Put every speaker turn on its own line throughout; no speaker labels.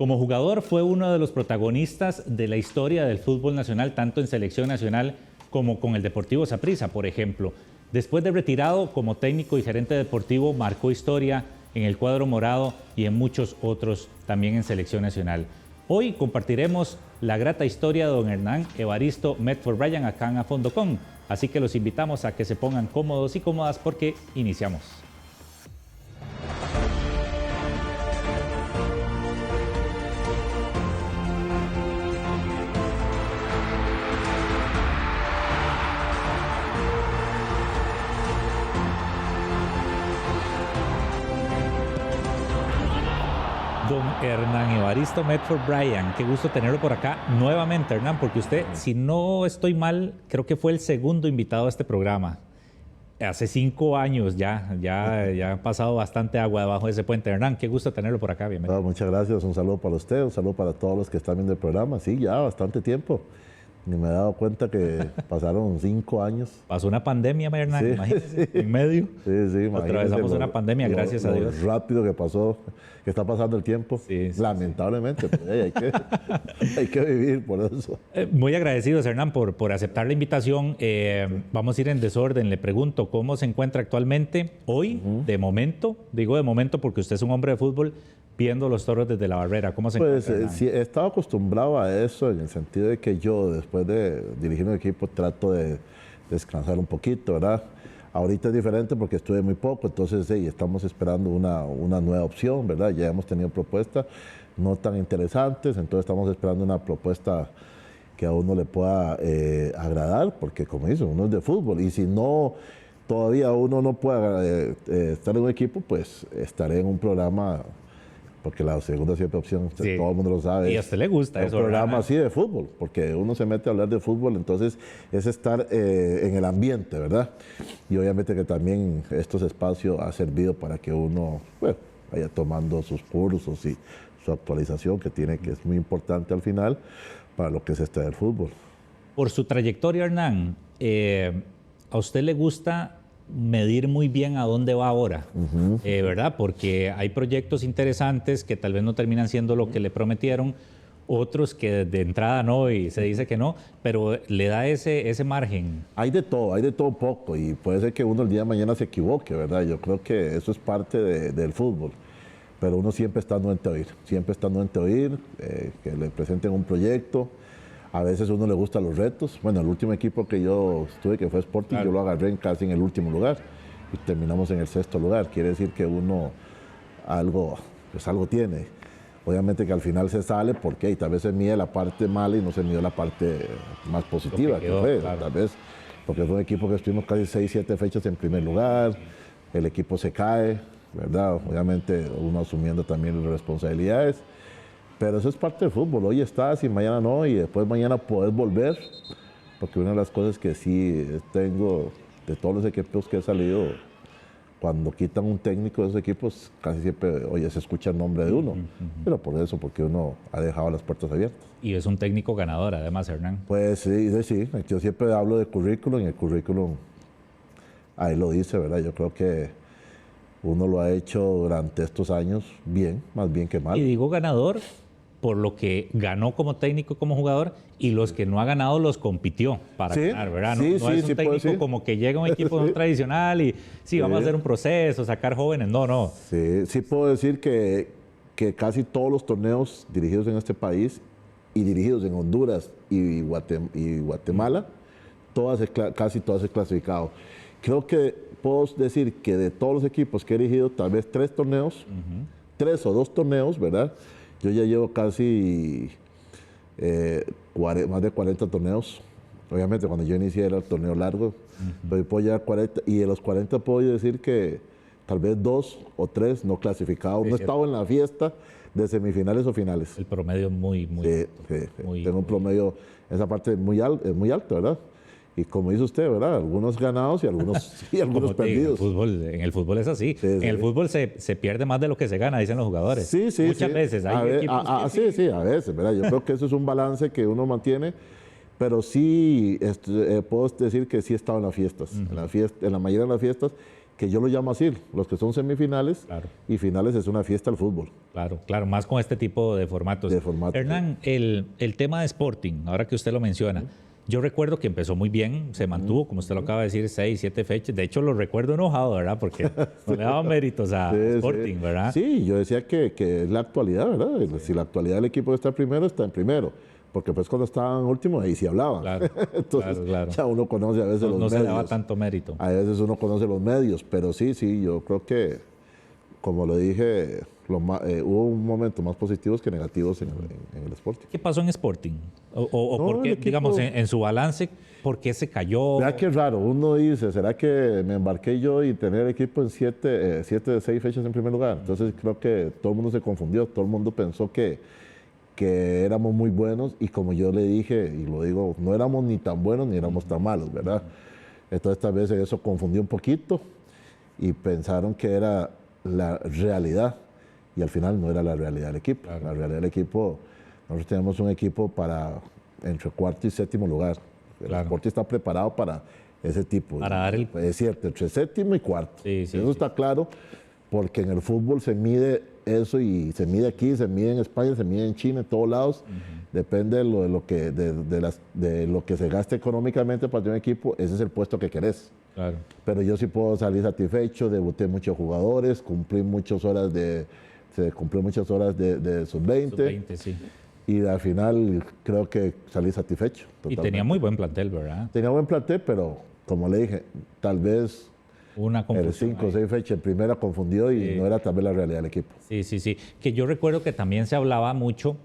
Como jugador fue uno de los protagonistas de la historia del fútbol nacional, tanto en selección nacional como con el Deportivo Saprissa, por ejemplo. Después de retirado, como técnico y gerente deportivo, marcó historia en el cuadro morado y en muchos otros también en selección nacional. Hoy compartiremos la grata historia de don Hernán Evaristo Medford Bryan acá en A Fondo Con. Así que los invitamos a que se pongan cómodos y cómodas porque iniciamos. Don Hernán Evaristo Medford Bryan, qué gusto tenerlo por acá nuevamente, Hernán, porque usted, si no estoy mal, creo que fue el segundo invitado a este programa. Hace 5 años ya ha pasado bastante agua debajo de ese puente. Hernán, qué gusto tenerlo por acá, bienvenido.
Muchas gracias, un saludo para usted, un saludo para todos los que están viendo el programa. Sí, ya bastante tiempo. Ni me he dado cuenta que pasaron 5 años.
Pasó una pandemia, Hernán,
sí,
imagínese, sí. En medio.
Sí,
atravesamos una pandemia, gracias a Dios.
Rápido que pasó, que está pasando el tiempo. Sí, lamentablemente, pero hay que vivir por eso.
Muy agradecidos, Hernán, por aceptar la invitación. Vamos a ir en desorden. Le pregunto, ¿cómo se encuentra actualmente hoy, de momento? Digo de momento porque usted es un hombre de fútbol, viendo los Toros desde la barrera. ¿Cómo se encuentra?
Pues sí, he estado acostumbrado a eso en el sentido de que yo, después de dirigir un equipo, trato de descansar un poquito, ¿verdad? Ahorita es diferente porque estuve muy poco, entonces sí, estamos esperando una nueva opción, ¿verdad? Ya hemos tenido propuestas no tan interesantes, entonces estamos esperando una propuesta que a uno le pueda agradar, porque como dice, uno es de fútbol y si no, todavía uno no puede estar en un equipo, pues estaré en un programa. Porque la segunda siempre opción, sí, todo el mundo lo sabe.
Y a usted le gusta eso,
un programa así de fútbol, porque uno se mete a hablar de fútbol, entonces es estar en el ambiente, ¿verdad? Y obviamente que también estos espacios ha servido para que uno, bueno, vaya tomando sus cursos y su actualización, que es muy importante al final para lo que es del fútbol.
Por su trayectoria, Hernán, ¿a usted le gusta medir muy bien a dónde va ahora, ¿verdad? Porque hay proyectos interesantes que tal vez no terminan siendo lo que le prometieron, otros que de entrada no y se dice que no, pero le da ese margen.
Hay de todo poco y puede ser que uno el día de mañana se equivoque, ¿verdad? Yo creo que eso es parte del fútbol, pero uno siempre está anuente a oír, que le presenten un proyecto. A veces a uno le gustan los retos. Bueno, el último equipo que yo estuve, que fue Sporting, claro, yo lo agarré casi en el último lugar y terminamos en el 6º lugar. Quiere decir que uno algo tiene. Obviamente que al final se sale porque tal vez se mide la parte mala y no se mide la parte más positiva que fue. Claro. Tal vez porque fue un equipo que estuvimos casi 6, 7 fechas en primer lugar. El equipo se cae, ¿verdad? Obviamente uno asumiendo también las responsabilidades. Pero eso es parte del fútbol, hoy estás y mañana no, y después mañana podés volver, porque una de las cosas que sí tengo de todos los equipos que he salido, cuando quitan un técnico de esos equipos, casi siempre, oye, se escucha el nombre de uno, pero por eso, porque uno ha dejado las puertas abiertas.
Y es un técnico ganador, además, Hernán.
Pues sí, yo siempre hablo de currículum, y el currículum, ahí lo dice, ¿verdad? Yo creo que uno lo ha hecho durante estos años bien, más bien que mal.
Y digo ganador por lo que ganó como técnico y como jugador, y los que no ha ganado los compitió para ganar, ¿verdad? No es un técnico como que llega a un equipo tradicional y vamos a hacer un proceso, sacar jóvenes, no.
Sí puedo decir que casi todos los torneos dirigidos en este país y dirigidos en Honduras y Guatemala, casi todas he clasificado. Creo que puedo decir que de todos los equipos que he dirigido, tal vez 3 torneos, 3 o 2 torneos, ¿verdad? Yo ya llevo casi más de 40 torneos. Obviamente cuando yo inicié era el torneo largo, pero puedo llevar 40 y de los 40 puedo decir que tal vez 2 o 3 no clasificados. No he estado en la fiesta de semifinales o finales.
El promedio es muy
tengo un promedio, esa parte muy alto, ¿verdad? Y como dice usted, ¿verdad? Algunos ganados y algunos perdidos.
En el fútbol es así. En el fútbol se pierde más de lo que se gana, dicen los jugadores.
Sí.
Muchas veces. Hay equipos
que a veces, ¿verdad? Yo creo que eso es un balance que uno mantiene, pero sí puedo decir que sí he estado en las fiestas, en la mayoría de las fiestas, que yo lo llamo así, los que son semifinales y finales es una fiesta al fútbol.
Claro, más con este tipo de formatos. Hernán, el tema de Sporting, ahora que usted lo menciona, yo recuerdo que empezó muy bien, se mantuvo, como usted lo acaba de decir, 6, 7 fechas. De hecho, lo recuerdo enojado, ¿verdad? Porque no le daba méritos a Sporting, ¿verdad?
Sí, yo decía que es la actualidad, ¿verdad? Si la actualidad del equipo está primero, está en primero. Porque pues cuando estaban últimos, ahí sí hablaban. Entonces, ya uno conoce a veces los medios.
No se le daba tanto mérito.
A veces uno conoce los medios, pero sí, yo creo que, como lo dije, hubo momentos más positivos que negativos en el Sporting.
¿Qué pasó en Sporting? ¿O por qué, digamos, en su balance, por qué se cayó?
Vea qué raro, uno dice, ¿será que me embarqué yo y tener equipo en 7 de 6 fechas en primer lugar? Entonces creo que todo el mundo se confundió, todo el mundo pensó que éramos muy buenos y como yo le dije, y lo digo, no éramos ni tan buenos ni éramos tan malos, ¿verdad? Entonces tal vez eso confundió un poquito y pensaron que era la realidad y al final no era la realidad del equipo. La realidad del equipo, nosotros tenemos un equipo para entre cuarto y séptimo lugar. El Sporting está preparado para ese tipo.
Para dar el...
Es cierto, entre séptimo y cuarto. Eso está claro porque en el fútbol se mide eso y se mide aquí, se mide en España, se mide en China, en todos lados. Depende de lo que se gaste económicamente para tener un equipo, ese es el puesto que querés. Pero yo sí puedo salir satisfecho, debuté muchos jugadores, cumplí muchas horas de sub-20.
Sub-20, sí.
Y al final creo que salí satisfecho.
Totalmente. Y tenía muy buen plantel, ¿verdad?
Tenía buen plantel, pero como le dije, tal vez el 5 o 6 fechas, en primera confundió y no era tal vez la realidad del equipo.
Sí. Que yo recuerdo que también se hablaba mucho.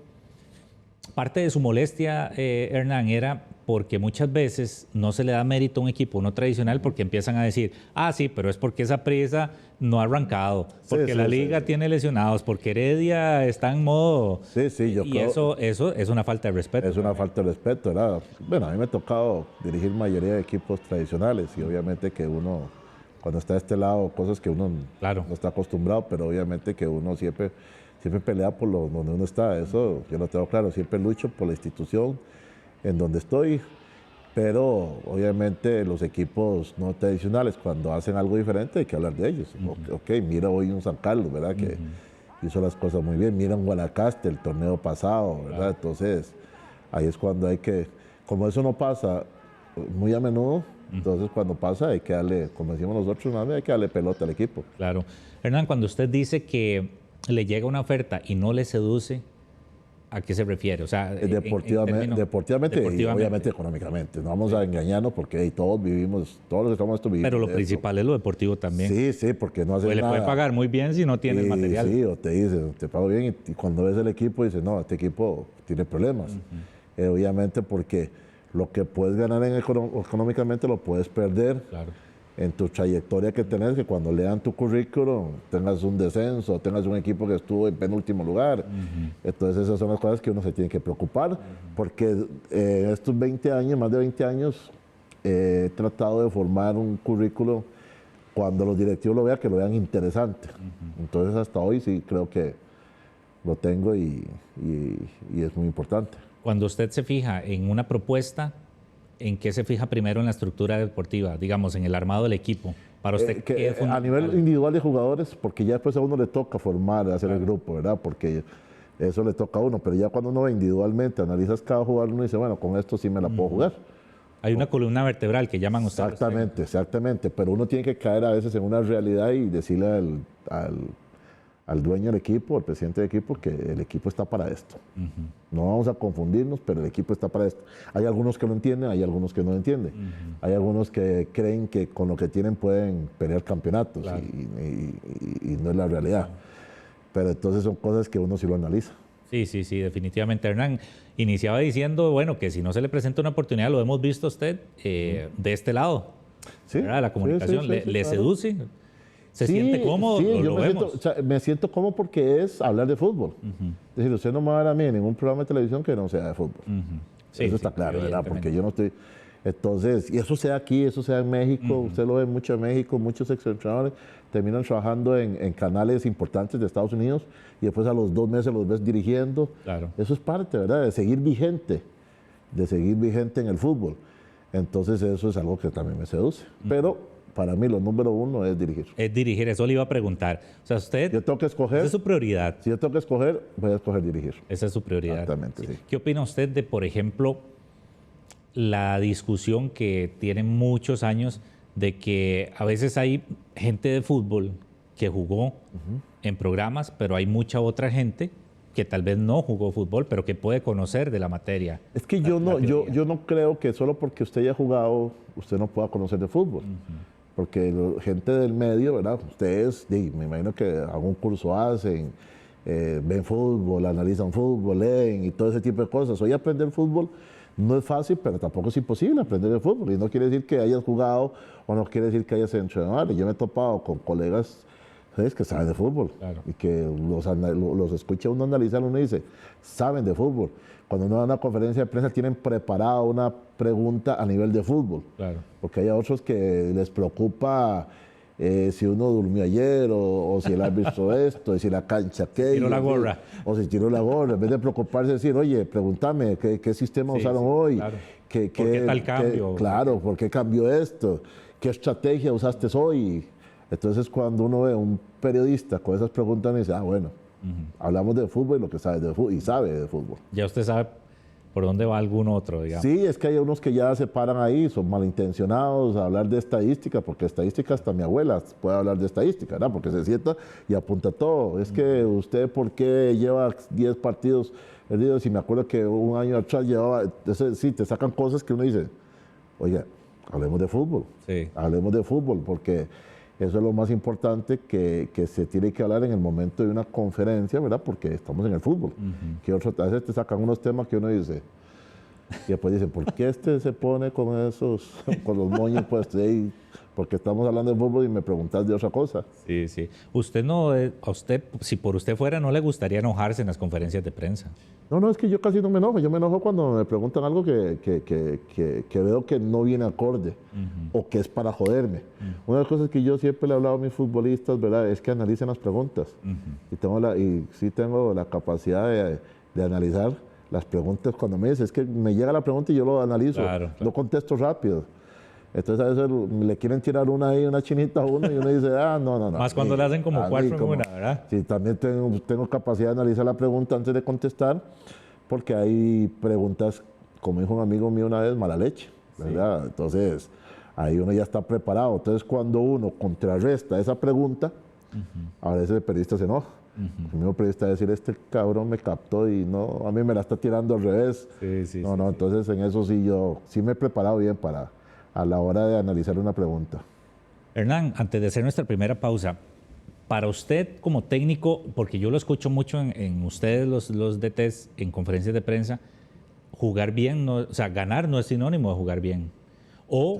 Parte de su molestia, Hernán, era porque muchas veces no se le da mérito a un equipo no tradicional porque empiezan a decir, sí, pero es porque esa prisa no ha arrancado, porque la liga tiene lesionados, porque Heredia está en modo...
yo creo...
Eso es una falta de respeto.
Es una falta de respeto, ¿verdad? Bueno, a mí me ha tocado dirigir mayoría de equipos tradicionales y obviamente que uno, cuando está de este lado, cosas que uno no está acostumbrado, pero obviamente que uno siempre pelea por donde uno está, eso yo lo tengo claro, siempre lucho por la institución en donde estoy, pero obviamente los equipos no tradicionales, cuando hacen algo diferente hay que hablar de ellos. Mira hoy un San Carlos, ¿verdad? Que hizo las cosas muy bien, mira un Guanacaste el torneo pasado, ¿verdad? Entonces ahí es cuando hay que, como eso no pasa muy a menudo, entonces cuando pasa hay que darle, como decimos nosotros, hay que darle pelota al equipo.
Claro. Hernán, cuando usted dice que le llega una oferta y no le seduce, ¿a qué se refiere? O sea,
deportivamente y obviamente económicamente. No vamos a engañarnos porque todos los que estamos en esto vivimos.
Pero lo principal es lo deportivo también.
Sí, porque no hace nada.
Le puede pagar muy bien si no tiene el material.
Sí, o te dicen, te pago bien y cuando ves el equipo dices, no, este equipo tiene problemas. Obviamente porque lo que puedes ganar económicamente lo puedes perder. En tu trayectoria que tenés, que cuando lean tu currículum tengas un descenso, tengas un equipo que estuvo en penúltimo lugar. Entonces esas son las cosas que uno se tiene que preocupar, porque estos 20 años, más de 20 años, he tratado de formar un currículum cuando los directivos lo vean, que lo vean interesante. Entonces hasta hoy sí creo que lo tengo y es muy importante.
Cuando usted se fija en una propuesta, ¿en qué se fija primero en la estructura deportiva, digamos, en el armado del equipo? Para usted, ¿qué es
a nivel individual de jugadores, porque ya después a uno le toca formar, hacer el grupo, ¿verdad? Porque eso le toca a uno, pero ya cuando uno ve individualmente, analizas cada jugador, uno dice, bueno, con esto sí me la puedo jugar.
Hay una columna vertebral que llaman ustedes.
Exactamente, pero uno tiene que caer a veces en una realidad y decirle al dueño del equipo, al presidente del equipo, que el equipo está para esto. No vamos a confundirnos, pero el equipo está para esto. Hay algunos que lo entienden, hay algunos que no lo entienden. Hay algunos que creen que con lo que tienen pueden pelear campeonatos y no es la realidad. Pero entonces son cosas que uno sí lo analiza.
Sí, definitivamente. Hernán iniciaba diciendo, bueno, que si no se le presenta una oportunidad, lo hemos visto a used de este lado, ¿verdad? La comunicación le seduce. ¿Se siente cómodo?
Me siento cómodo porque es hablar de fútbol. Es decir, usted no me va a ver a mí en ningún programa de televisión que no sea de fútbol. Eso está claro, ¿verdad? Porque yo no estoy... Entonces, y eso sea aquí, eso sea en México, usted lo ve mucho en México, muchos exentrenadores terminan trabajando en canales importantes de Estados Unidos y después a los 2 meses los ves dirigiendo. Eso es parte, ¿verdad? De seguir vigente en el fútbol. Entonces, eso es algo que también me seduce. Pero para mí lo número uno es dirigir.
Es dirigir, eso le iba a preguntar. O sea, usted,
Yo tengo que escoger.
esa es su prioridad.
Si yo tengo que escoger, voy a escoger dirigir.
Esa es su prioridad.
Exactamente, sí.
¿Qué opina usted de, por ejemplo, la discusión que tiene muchos años de que a veces hay gente de fútbol que jugó en programas, pero hay mucha otra gente que tal vez no jugó fútbol, pero que puede conocer de la materia?
Es que yo no creo que solo porque usted haya jugado, usted no pueda conocer de fútbol. Porque gente del medio, ¿verdad? Ustedes, me imagino que algún curso hacen, ven fútbol, analizan fútbol, leen y todo ese tipo de cosas. Hoy aprender fútbol no es fácil, pero tampoco es imposible aprender de fútbol. Y no quiere decir que hayas jugado o no quiere decir que hayas entrenado. Yo me he topado con colegas, ¿sabes?, que saben de fútbol.
Claro.
Y que los escucha uno analizar, uno dice, saben de fútbol. Cuando uno da una conferencia de prensa tienen preparada una pregunta a nivel de fútbol.
Claro.
Porque hay otros que les preocupa si uno durmió ayer o si el árbitro esto, y si la cancha aquello.
Tiró la gorra.
O si tiró la gorra. En vez de preocuparse, decir, oye, pregúntame qué sistema usaron hoy.
Claro.
¿Por
qué tal cambio?
Claro, ¿por qué cambió esto? ¿Qué estrategia usaste hoy? Entonces, cuando uno ve a un periodista con esas preguntas, me dice, bueno, hablamos de fútbol y lo que sabe de fútbol, y sabe de fútbol.
Ya usted sabe por dónde va algún otro, digamos.
Sí, es que hay unos que ya se paran ahí, son malintencionados a hablar de estadística, porque estadística hasta mi abuela puede hablar de estadística, ¿verdad? Porque se sienta y apunta todo. Es que usted, ¿por qué lleva 10 partidos perdidos? Si me acuerdo que un año atrás llevaba, sí, te sacan cosas que uno dice, oye, hablemos de fútbol, hablemos de fútbol, porque eso es lo más importante que se tiene que hablar en el momento de una conferencia, ¿verdad? Porque estamos en el fútbol. Que a veces te sacan unos temas que uno dice, y después dicen, ¿por qué se pone con esos, con los moños puestos ahí? Porque estamos hablando de fútbol y me preguntas de otra cosa.
Sí, sí. Usted no, a usted, si por usted fuera, no le gustaría enojarse en las conferencias de prensa.
No, es que yo casi no me enojo. Yo me enojo cuando me preguntan algo que veo que no viene acorde o que es para joderme. Una de las cosas que yo siempre le he hablado a mis futbolistas, ¿verdad?, es que analicen las preguntas. Y sí tengo la capacidad de analizar las preguntas. Cuando me dicen, es que me llega la pregunta y yo lo analizo, no contesto rápido. Entonces a veces le quieren tirar una chinita a uno y uno dice, no.
Más cuando le hacen como cuatro en una, ¿verdad?
Sí, también tengo capacidad de analizar la pregunta antes de contestar, porque hay preguntas, como dijo un amigo mío una vez, mala leche, ¿verdad? Sí. Entonces ahí uno ya está preparado. Entonces cuando uno contrarresta esa pregunta, a veces el periodista se enoja. El mismo periodista decir, este cabrón me captó y no, a mí me la está tirando al revés. Entonces en eso sí yo sí me he preparado bien a la hora de analizar una pregunta.
Hernán, antes de hacer nuestra primera pausa, para usted como técnico, porque yo lo escucho mucho en ustedes los DTs en conferencias de prensa, jugar bien, o sea, ganar no es sinónimo de jugar bien. O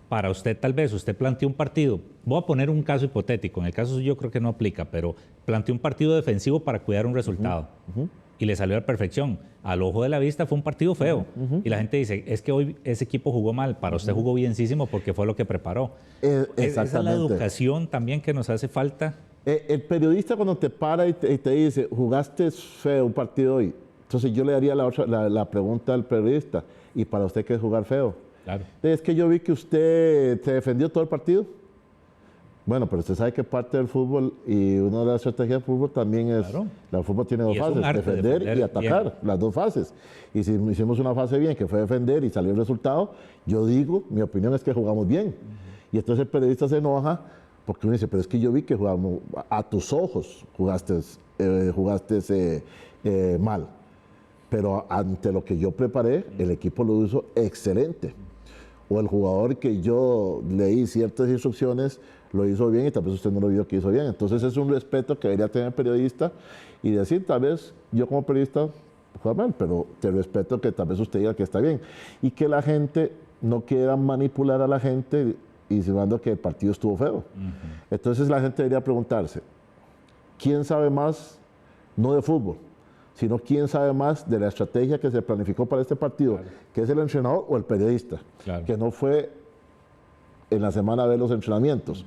para usted tal vez, usted planteó un partido, voy a poner un caso hipotético, en el caso yo creo que no aplica, pero planteó un partido defensivo para cuidar un resultado. Y le salió a la perfección. Al ojo de la vista fue un partido feo. Y la gente dice, es que hoy ese equipo jugó mal, para usted jugó bienísimo porque fue lo que preparó. Esa es la educación también que nos hace falta.
El periodista cuando te para y te dice, jugaste feo un partido hoy, entonces yo le daría la pregunta al periodista, ¿y para usted qué es jugar feo?
Claro.
Es que yo vi que usted se defendió todo el partido. Bueno, pero usted sabe que parte del fútbol y una de las estrategias del fútbol también es, el fútbol tiene dos fases, defender y atacar, bien. Las dos fases. Y si hicimos una fase bien, que fue defender y salió el resultado, yo digo, mi opinión es que jugamos bien. Y entonces el periodista se enoja porque uno dice, pero es que yo vi que jugamos, a tus ojos jugaste mal. Pero ante lo que yo preparé, el equipo lo hizo excelente. O el jugador que yo leí ciertas instrucciones lo hizo bien y tal vez usted no lo vio que hizo bien. Entonces es un respeto que debería tener el periodista y decir, tal vez yo como periodista juega mal, pero te respeto que tal vez usted diga que está bien. Y que la gente no quiera manipular a la gente insinuando que el partido estuvo feo. Entonces la gente debería preguntarse, ¿quién sabe más, no de fútbol, sino quién sabe más de la estrategia que se planificó para este partido, que es el entrenador o el periodista, que no fue en la semana a ver los entrenamientos?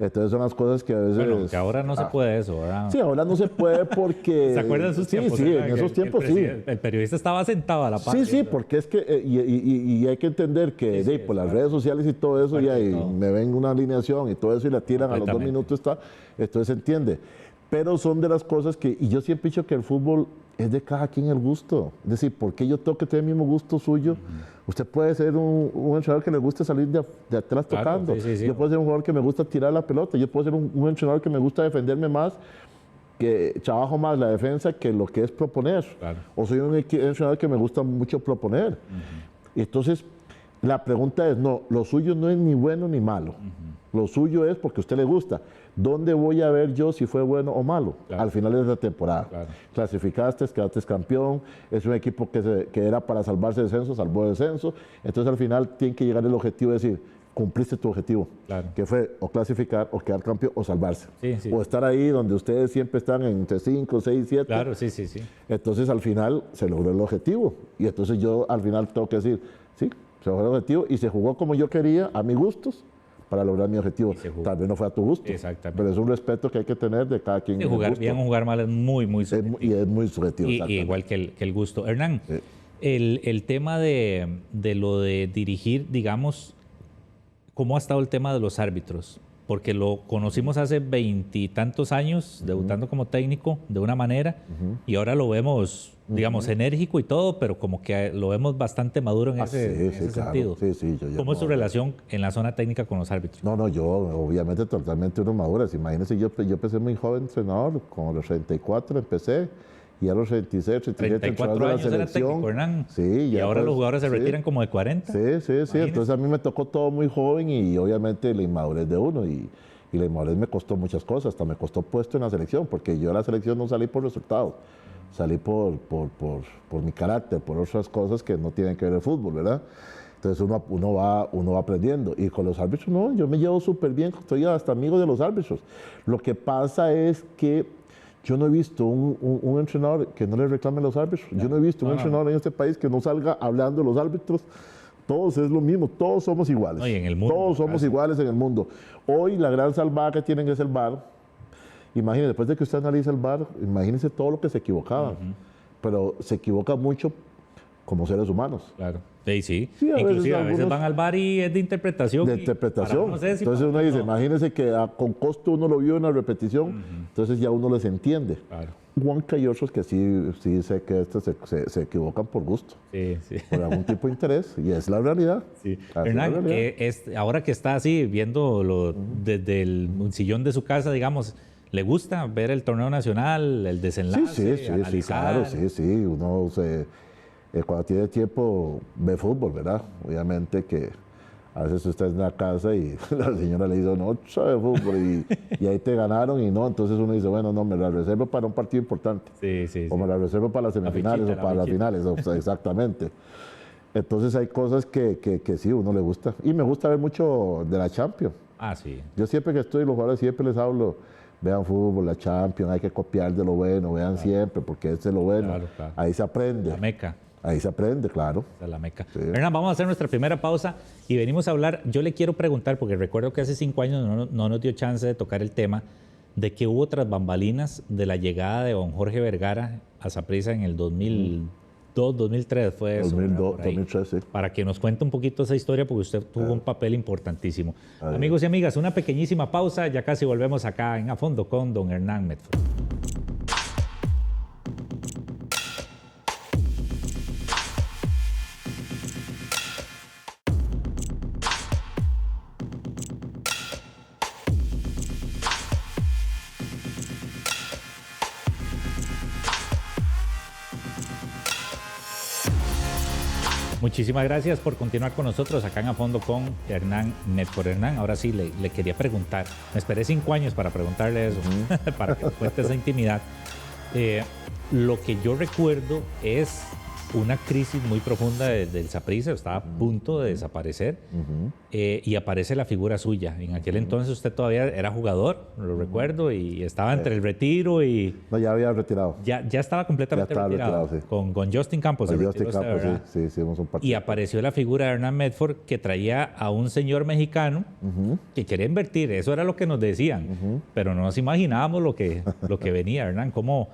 Entonces son las cosas que a veces...
Bueno, que ahora no se puede eso, ¿verdad?
Sí, ahora no se puede porque...
¿Se acuerdan de sus tiempos?
Sí,
¿verdad?
en esos tiempos sí.
El periodista estaba sentado a la par.
Sí, porque es que, y hay que entender que por las redes sociales y todo eso, ya me ven una alineación y todo eso y la tiran a los 2 minutos, entonces se entiende. Pero son de las cosas que, y yo siempre he dicho que el fútbol es de cada quien el gusto. Es decir, ¿por qué yo tengo que tener el mismo gusto suyo? Usted puede ser un entrenador que le guste salir de atrás tocando.
Sí.
Yo puedo ser un jugador que me gusta tirar la pelota. Yo puedo ser un entrenador que me gusta defenderme más, que trabajo más la defensa que lo que es proponer.
Claro.
O soy un entrenador que me gusta mucho proponer. Entonces, la pregunta es, no, lo suyo no es ni bueno ni malo. Lo suyo es porque a usted le gusta. ¿Dónde voy a ver yo si fue bueno o malo?
Claro.
Al final de la temporada.
Claro.
Clasificaste, quedaste campeón, es un equipo que era para salvarse descenso, salvó descenso. Entonces al final tiene que llegar el objetivo de decir, cumpliste tu objetivo,
Claro.
que fue o clasificar, o quedar campeón, o salvarse.
Sí.
O estar ahí donde ustedes siempre están entre 5, 6, 7.
Claro, sí.
Entonces al final se logró el objetivo. Y entonces yo al final tengo que decir, sí, se logró el objetivo y se jugó como yo quería, a mis gustos, para lograr mi objetivo. Tal vez no fue a tu gusto,
Exactamente.
pero es un respeto que hay que tener de cada quien.
Y jugar bien o jugar mal es muy subjetivo.
Y es muy subjetivo.
Y igual que el gusto. Hernán,
Sí.
el tema de lo de dirigir, digamos, ¿cómo ha estado el tema de los árbitros? Porque lo conocimos hace 20 y tantos años, debutando como técnico de una manera, y ahora lo vemos, digamos, enérgico y todo, pero como que lo vemos bastante maduro en ese
claro.
sentido.
Sí,
¿Cómo es su relación en la zona técnica con los árbitros?
No, yo obviamente totalmente uno madura. Imagínense, yo empecé muy joven entrenador, con los 34 empecé, y a los 36, 37
34 años era técnico, Hernán.
Sí,
y ahora los jugadores se retiran como de 40.
Sí. Entonces a mí me tocó todo muy joven y obviamente la inmadurez de uno. Y la inmadurez me costó muchas cosas, hasta me costó puesto en la selección, porque yo a la selección no salí por resultados, salí por mi carácter, por otras cosas que no tienen que ver el fútbol, ¿verdad? Entonces uno va aprendiendo. Y con los árbitros, no, yo me llevo súper bien, estoy hasta amigo de los árbitros. Lo que pasa es que yo no he visto un entrenador que no le reclame a los árbitros. Yo no he visto un entrenador en este país que no salga hablando de los árbitros. Todos es lo mismo, todos somos iguales.
No, y en el mundo,
todos somos iguales en el mundo. Hoy la gran salvada que tienen es el VAR. Imagínense, después de que usted analiza el VAR, imagínense todo lo que se equivocaban. Pero se equivoca mucho como seres humanos.
Claro. Sí.
Sí,
Inclusive a veces van al bar y es de interpretación.
De interpretación. Entonces uno dice, imagínense que con costo uno lo vio en la repetición, entonces ya uno les entiende.
Claro.
Juanca y otros que sí sé que estos se equivocan por gusto,
Sí.
por algún tipo de interés, y es la realidad.
Sí.
Así es la
Hernán,
realidad.
ahora que está así, viendo desde el sillón de su casa, digamos, ¿le gusta ver el torneo nacional, el desenlace?
Sí,
analizar?
claro, sí. Uno cuando tiene tiempo ve fútbol, ¿verdad? Obviamente que a veces usted está en la casa y la señora le dice, no, sabe fútbol, y ahí te ganaron y no, entonces uno dice, bueno, no, me la reservo para un partido importante.
Sí.
O me la reservo para las semifinales o para las finales, o sea, exactamente. Entonces hay cosas que sí, a uno le gusta. Y me gusta ver mucho de la Champions.
Ah, sí.
Yo siempre que estoy, los jugadores siempre les hablo, vean fútbol, la Champions, hay que copiar de lo bueno, vean siempre, porque este es lo bueno.
Claro.
Ahí se aprende.
La Meca.
Ahí se aprende, claro.
Esa es la Meca.
Sí.
Hernán, vamos a hacer nuestra primera pausa y venimos a hablar. Yo le quiero preguntar, porque recuerdo que hace 5 años no nos dio chance de tocar el tema, de que hubo otras bambalinas de la llegada de don Jorge Vergara a Saprissa en el 2002, 2003 fue eso.
2002,
por ahí.
2003, sí.
Para que nos cuente un poquito esa historia, porque usted tuvo un papel importantísimo.
Adiós.
Amigos y amigas, una pequeñísima pausa, ya casi volvemos acá en A Fondo con don Hernán Medford. Muchísimas gracias por continuar con nosotros acá en A Fondo con Hernán Medford. Hernán, ahora sí le quería preguntar, me esperé 5 años para preguntarle eso, para que nos cuente esa intimidad. Lo que yo recuerdo es una crisis muy profunda del Saprissa, estaba a punto de desaparecer, y aparece la figura suya. En aquel entonces usted todavía era jugador, lo recuerdo, y estaba entre el retiro y...
No, ya había retirado.
Ya estaba completamente retirado.
Sí.
Con Justin Campos.
Con Justin Campos, sí, hicimos un partido.
Y apareció la figura de Hernán Medford, que traía a un señor mexicano que quería invertir. Eso era lo que nos decían, pero no nos imaginábamos lo que venía. Hernán, ¿cómo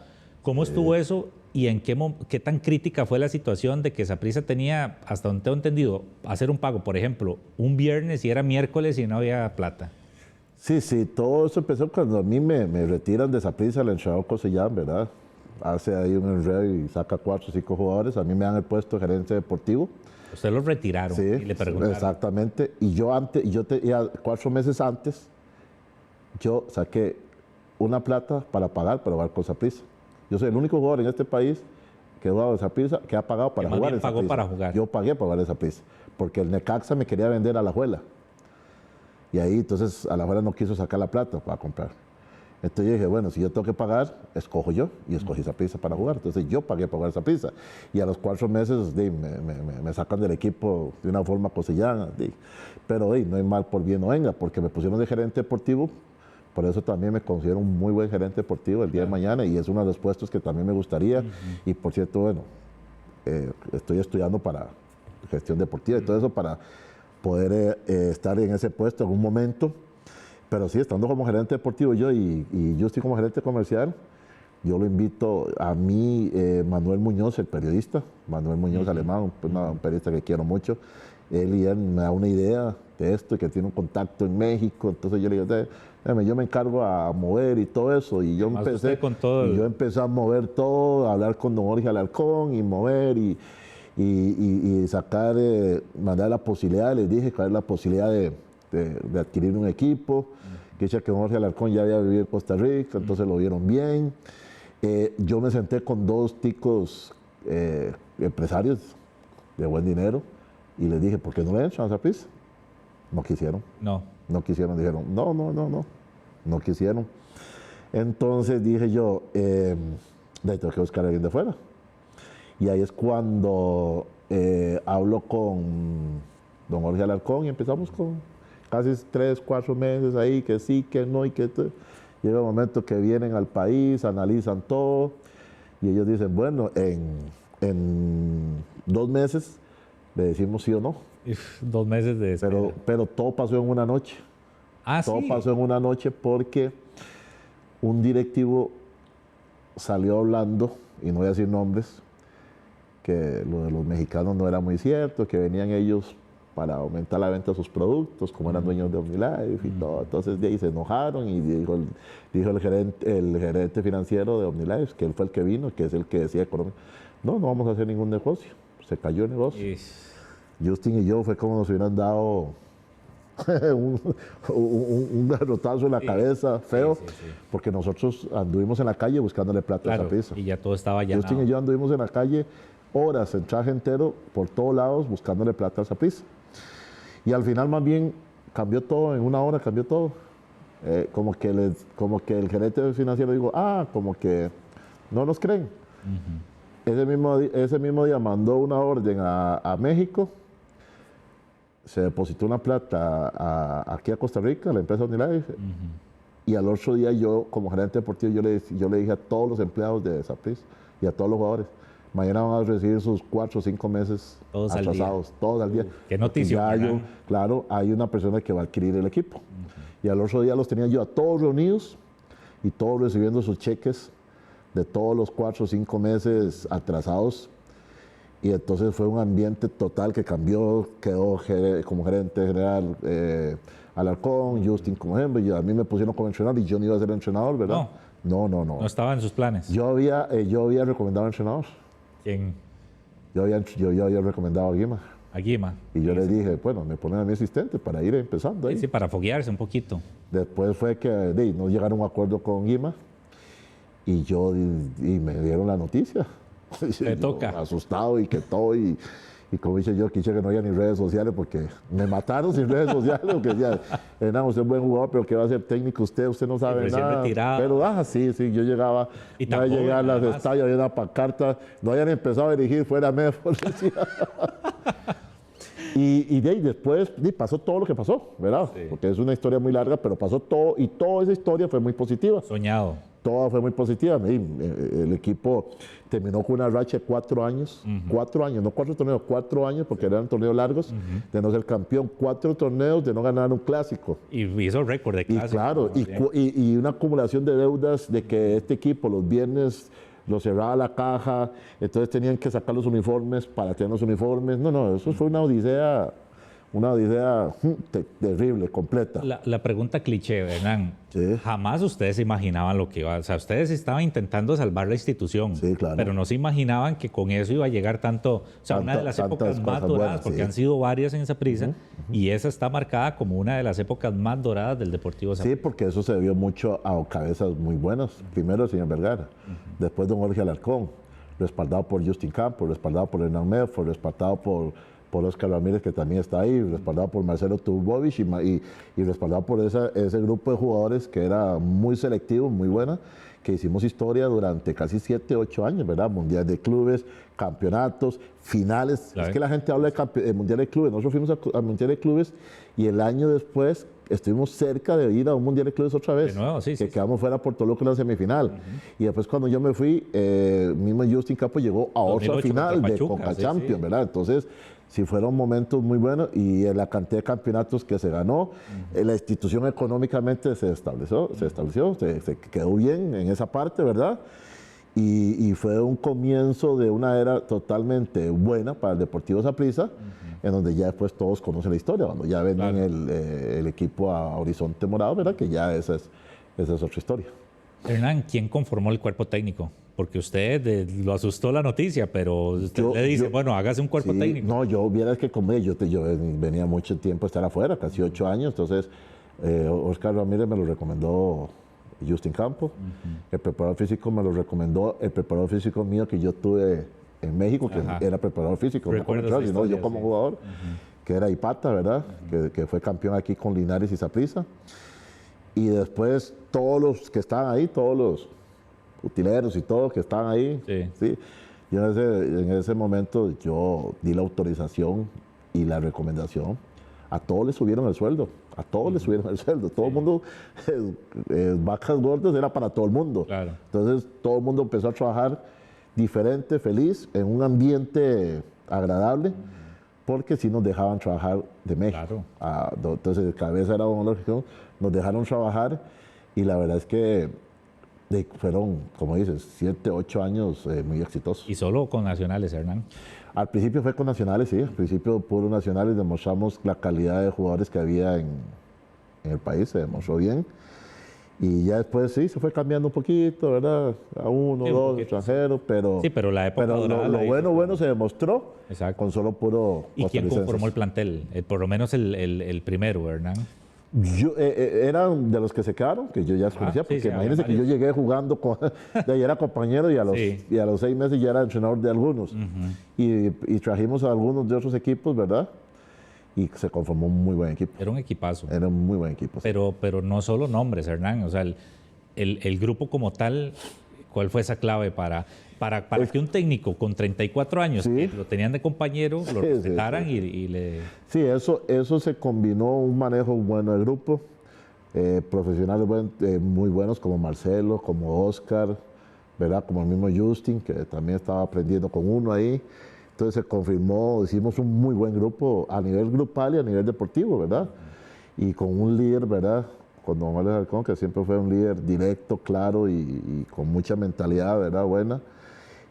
estuvo eso y en qué tan crítica fue la situación de que Saprissa tenía, hasta donde tengo entendido, hacer un pago, por ejemplo, un viernes y era miércoles y no había plata?
Sí, todo eso empezó cuando a mí me retiran de Saprissa, el entrenador Cosellán, ¿verdad? Hace ahí un enredo y saca 4 o 5 jugadores. A mí me dan el puesto de gerente deportivo.
Usted los retiraron,
sí,
y le preguntaron.
Exactamente. Y yo 4 meses antes, yo saqué una plata para pagar para jugar con Saprissa. Yo soy el único jugador en este país que ha jugado en Saprissa que ha pagado para jugar en
pagó para jugar.
Yo pagué para jugar en Saprissa, porque el Necaxa me quería vender a Alajuela. Y ahí entonces Alajuela no quiso sacar la plata para comprar. Entonces yo dije, bueno, si yo tengo que pagar, escojo yo. Y escogí Saprissa para jugar. Entonces yo pagué para jugar Saprissa. Y a los 4 meses me sacan del equipo de una forma cosillana. Pero no hay mal por bien no venga, porque me pusieron de gerente deportivo. Por eso también me considero un muy buen gerente deportivo el día de mañana. Y es uno de los puestos que también me gustaría. Y por cierto, bueno, estoy estudiando para gestión deportiva y todo eso para poder estar en ese puesto en un momento. Pero sí, estando como gerente deportivo yo y yo estoy como gerente comercial, yo lo invito a mí, Manuel Muñoz, el periodista, Manuel Muñoz alemán, un periodista que quiero mucho. Él me da una idea de esto y que tiene un contacto en México. Entonces yo le digo, yo me encargo a mover y todo eso. Y yo empecé a mover todo, a hablar con don Jorge Alarcón y mover y sacar, mandar la posibilidad, les dije cuál es la posibilidad de adquirir un equipo, que Jorge Alarcón ya había vivido en Costa Rica, entonces lo vieron bien. Yo me senté con 2 ticos empresarios de buen dinero y les dije, ¿por qué no le echan a Saprissa? No quisieron. No quisieron, dijeron, no quisieron. Entonces dije yo, tengo que buscar a alguien de fuera. Y ahí es cuando hablo con don Jorge Alarcón y empezamos con casi 3, 4 meses ahí, que sí, que no y que todo. Llega un momento que vienen al país, analizan todo y ellos dicen, bueno, en 2 meses le decimos sí o no.
2 meses de espera.
Pero todo pasó en una noche. Todo pasó en una noche porque un directivo salió hablando, y no voy a decir nombres, que lo de los mexicanos no era muy cierto, que venían ellos para aumentar la venta de sus productos, como eran dueños de OmniLife y todo. Entonces de ahí se enojaron y dijo el gerente financiero de OmniLife, que él fue el que vino, que es el que decía economía, no vamos a hacer ningún negocio. Se cayó el negocio. Justin y yo fue como nos hubieran dado un garrotazo en la cabeza feo, porque nosotros anduvimos en la calle buscándole plata a Saprissa.
Y ya todo estaba llenado.
Justin y yo anduvimos en la calle horas, en traje entero, por todos lados, buscándole plata a Saprissa. Y al final más bien cambió todo, en una hora cambió todo. Como que el gerente financiero dijo, como que no nos creen. Ese mismo día mandó una orden a México, se depositó una plata aquí a Costa Rica, a la empresa OmniLife, y al otro día yo, como gerente deportivo, yo le dije a todos los empleados de Saprissa y a todos los jugadores, mañana van a recibir sus 4 o 5 meses
todos
atrasados, todos al día.
Qué noticia.
Claro, hay una persona que va a adquirir el equipo. Y al otro día los tenía yo a todos reunidos y todos recibiendo sus cheques de todos los 4 o 5 meses atrasados. Y entonces fue un ambiente total que cambió, quedó como gerente general Alarcón, Justin como ejemplo, y a mí me pusieron como entrenador y yo no iba a ser entrenador, ¿verdad? No.
No estaba en sus planes.
Yo había recomendado entrenador.
¿Quién?
Yo había recomendado a Guima.
A Guima.
Y yo le dije, bueno, me ponen a mi asistente para ir empezando ahí.
Sí, para foguearse un poquito.
Después fue que no llegaron a un acuerdo con Guima y me dieron la noticia.
Le toca.
Asustado y que todo. Y Y como dice yo, quise que no haya ni redes sociales porque me mataron sin redes sociales. Porque decía, Hernán, usted es buen jugador, pero ¿qué va a ser técnico usted? Usted no sabe nada.
Retirado.
Pero sí, yo llegaba,
Y
no había llegado a las estadios, había una pancarta, no habían empezado a dirigir, fuera Medford. Y de ahí después pasó todo lo que pasó, ¿verdad? Sí. Porque es una historia muy larga, pero pasó todo y toda esa historia fue muy positiva.
Soñado.
Toda fue muy positiva. El equipo terminó con una racha de 4 años, 4 años, no 4 torneos, 4 años, porque eran torneos largos, de no ser campeón, 4 torneos de no ganar un clásico.
Y hizo récord de clásico.
Y claro, y una acumulación de deudas de que este equipo los viernes lo cerraba la caja, entonces tenían que sacar los uniformes para tener los uniformes. No, eso fue una odisea terrible, completa.
La pregunta cliché, Hernán.
Sí.
Jamás ustedes se imaginaban lo que iba. O sea, ustedes estaban intentando salvar la institución,
sí, claro.
Pero no se imaginaban que con eso iba a llegar tanto. O sea, una de las épocas más doradas, buenas, porque han sido varias en Saprissa, y esa está marcada como una de las épocas más doradas del Deportivo Saprissa.
Sí, porque eso se debió mucho a cabezas muy buenas. Primero el señor Vergara, después don Jorge Alarcón, respaldado por Justin Campos, respaldado por Hernán Medford, respaldado por Oscar Ramírez, que también está ahí, respaldado por Marcelo Tubovich y respaldado por ese grupo de jugadores que era muy selectivo, muy buena, que hicimos historia durante casi 7, 8 años, ¿verdad? Mundial de clubes, campeonatos, finales. Claro. Es que la gente habla de Mundial de clubes. Nosotros fuimos a Mundial de clubes y el año después estuvimos cerca de ir a un Mundial de clubes otra vez.
De nuevo, sí.
Quedamos fuera por Toluca en la semifinal. Y después cuando yo me fui, mismo Justin Campos llegó a otra final de Conca Champions, ¿verdad? Entonces, sí fueron momentos muy buenos y la cantidad de campeonatos que se ganó, la institución económicamente se estableció, se quedó bien en esa parte, ¿verdad? Y fue un comienzo de una era totalmente buena para el Deportivo Saprissa, en donde ya después todos conocen la historia, cuando ya venden el equipo a Horizonte Morado, ¿verdad? Que ya esa es otra historia.
Hernán, ¿quién conformó el cuerpo técnico? Porque usted lo asustó la noticia, pero usted le dice, bueno, hágase un cuerpo técnico.
No, yo vieras que como yo venía mucho tiempo a estar afuera, casi 8 años, entonces Oscar Ramírez me lo recomendó Justin Campos, el preparador físico me lo recomendó el preparador físico mío que yo tuve en México, que era preparador físico, no como entrenador, sino yo como jugador, que era Ipata, ¿verdad? Que fue campeón aquí con Linares y Saprissa. Y después todos los que estaban ahí, todos los utileros y todos que estaban ahí, sí. Yo en ese momento yo di la autorización y la recomendación. A todos les subieron el sueldo, todo el mundo, vacas gordas era para todo el mundo.
Claro.
Entonces todo el mundo empezó a trabajar diferente, feliz, en un ambiente agradable, porque sí nos dejaban trabajar de México.
Claro.
Entonces de cabeza era una lógica, nos dejaron trabajar y la verdad es que fueron, como dices, 7, 8 años muy exitosos.
¿Y solo con nacionales, Hernán?
Al principio fue con nacionales, sí. Al principio puro nacionales, demostramos la calidad de jugadores que había en el país, se demostró bien. Y ya después sí, se fue cambiando un poquito, ¿verdad? A 1, 2 extranjeros, pero...
Sí, pero la época dorada
lo bueno se demostró.
Exacto.
Con solo puro...
¿Y quién conformó el plantel? Por lo menos el primero, Hernán.
Eran de los que se quedaron, que yo ya conocía, porque imagínense que yo llegué jugando, de ahí era compañero y a los 6 meses ya era entrenador de algunos. Y trajimos a algunos de otros equipos, ¿verdad? Y se conformó un muy buen equipo.
Era un equipazo.
Era un muy buen equipo. Sí.
Pero no solo nombres, Hernán. O sea, el grupo como tal, ¿cuál fue esa clave para que un técnico con 34 años, que lo tenían de compañero, lo respetaran y le...
Sí, eso se combinó, un manejo bueno del grupo, profesionales muy buenos como Marcelo, como Oscar, ¿verdad? Como el mismo Justin, que también estaba aprendiendo con uno ahí. Entonces se confirmó, hicimos un muy buen grupo a nivel grupal y a nivel deportivo, ¿verdad? Y con un líder, ¿verdad? Con don Alex Halcón, que siempre fue un líder directo, claro y con mucha mentalidad, ¿verdad? Buena.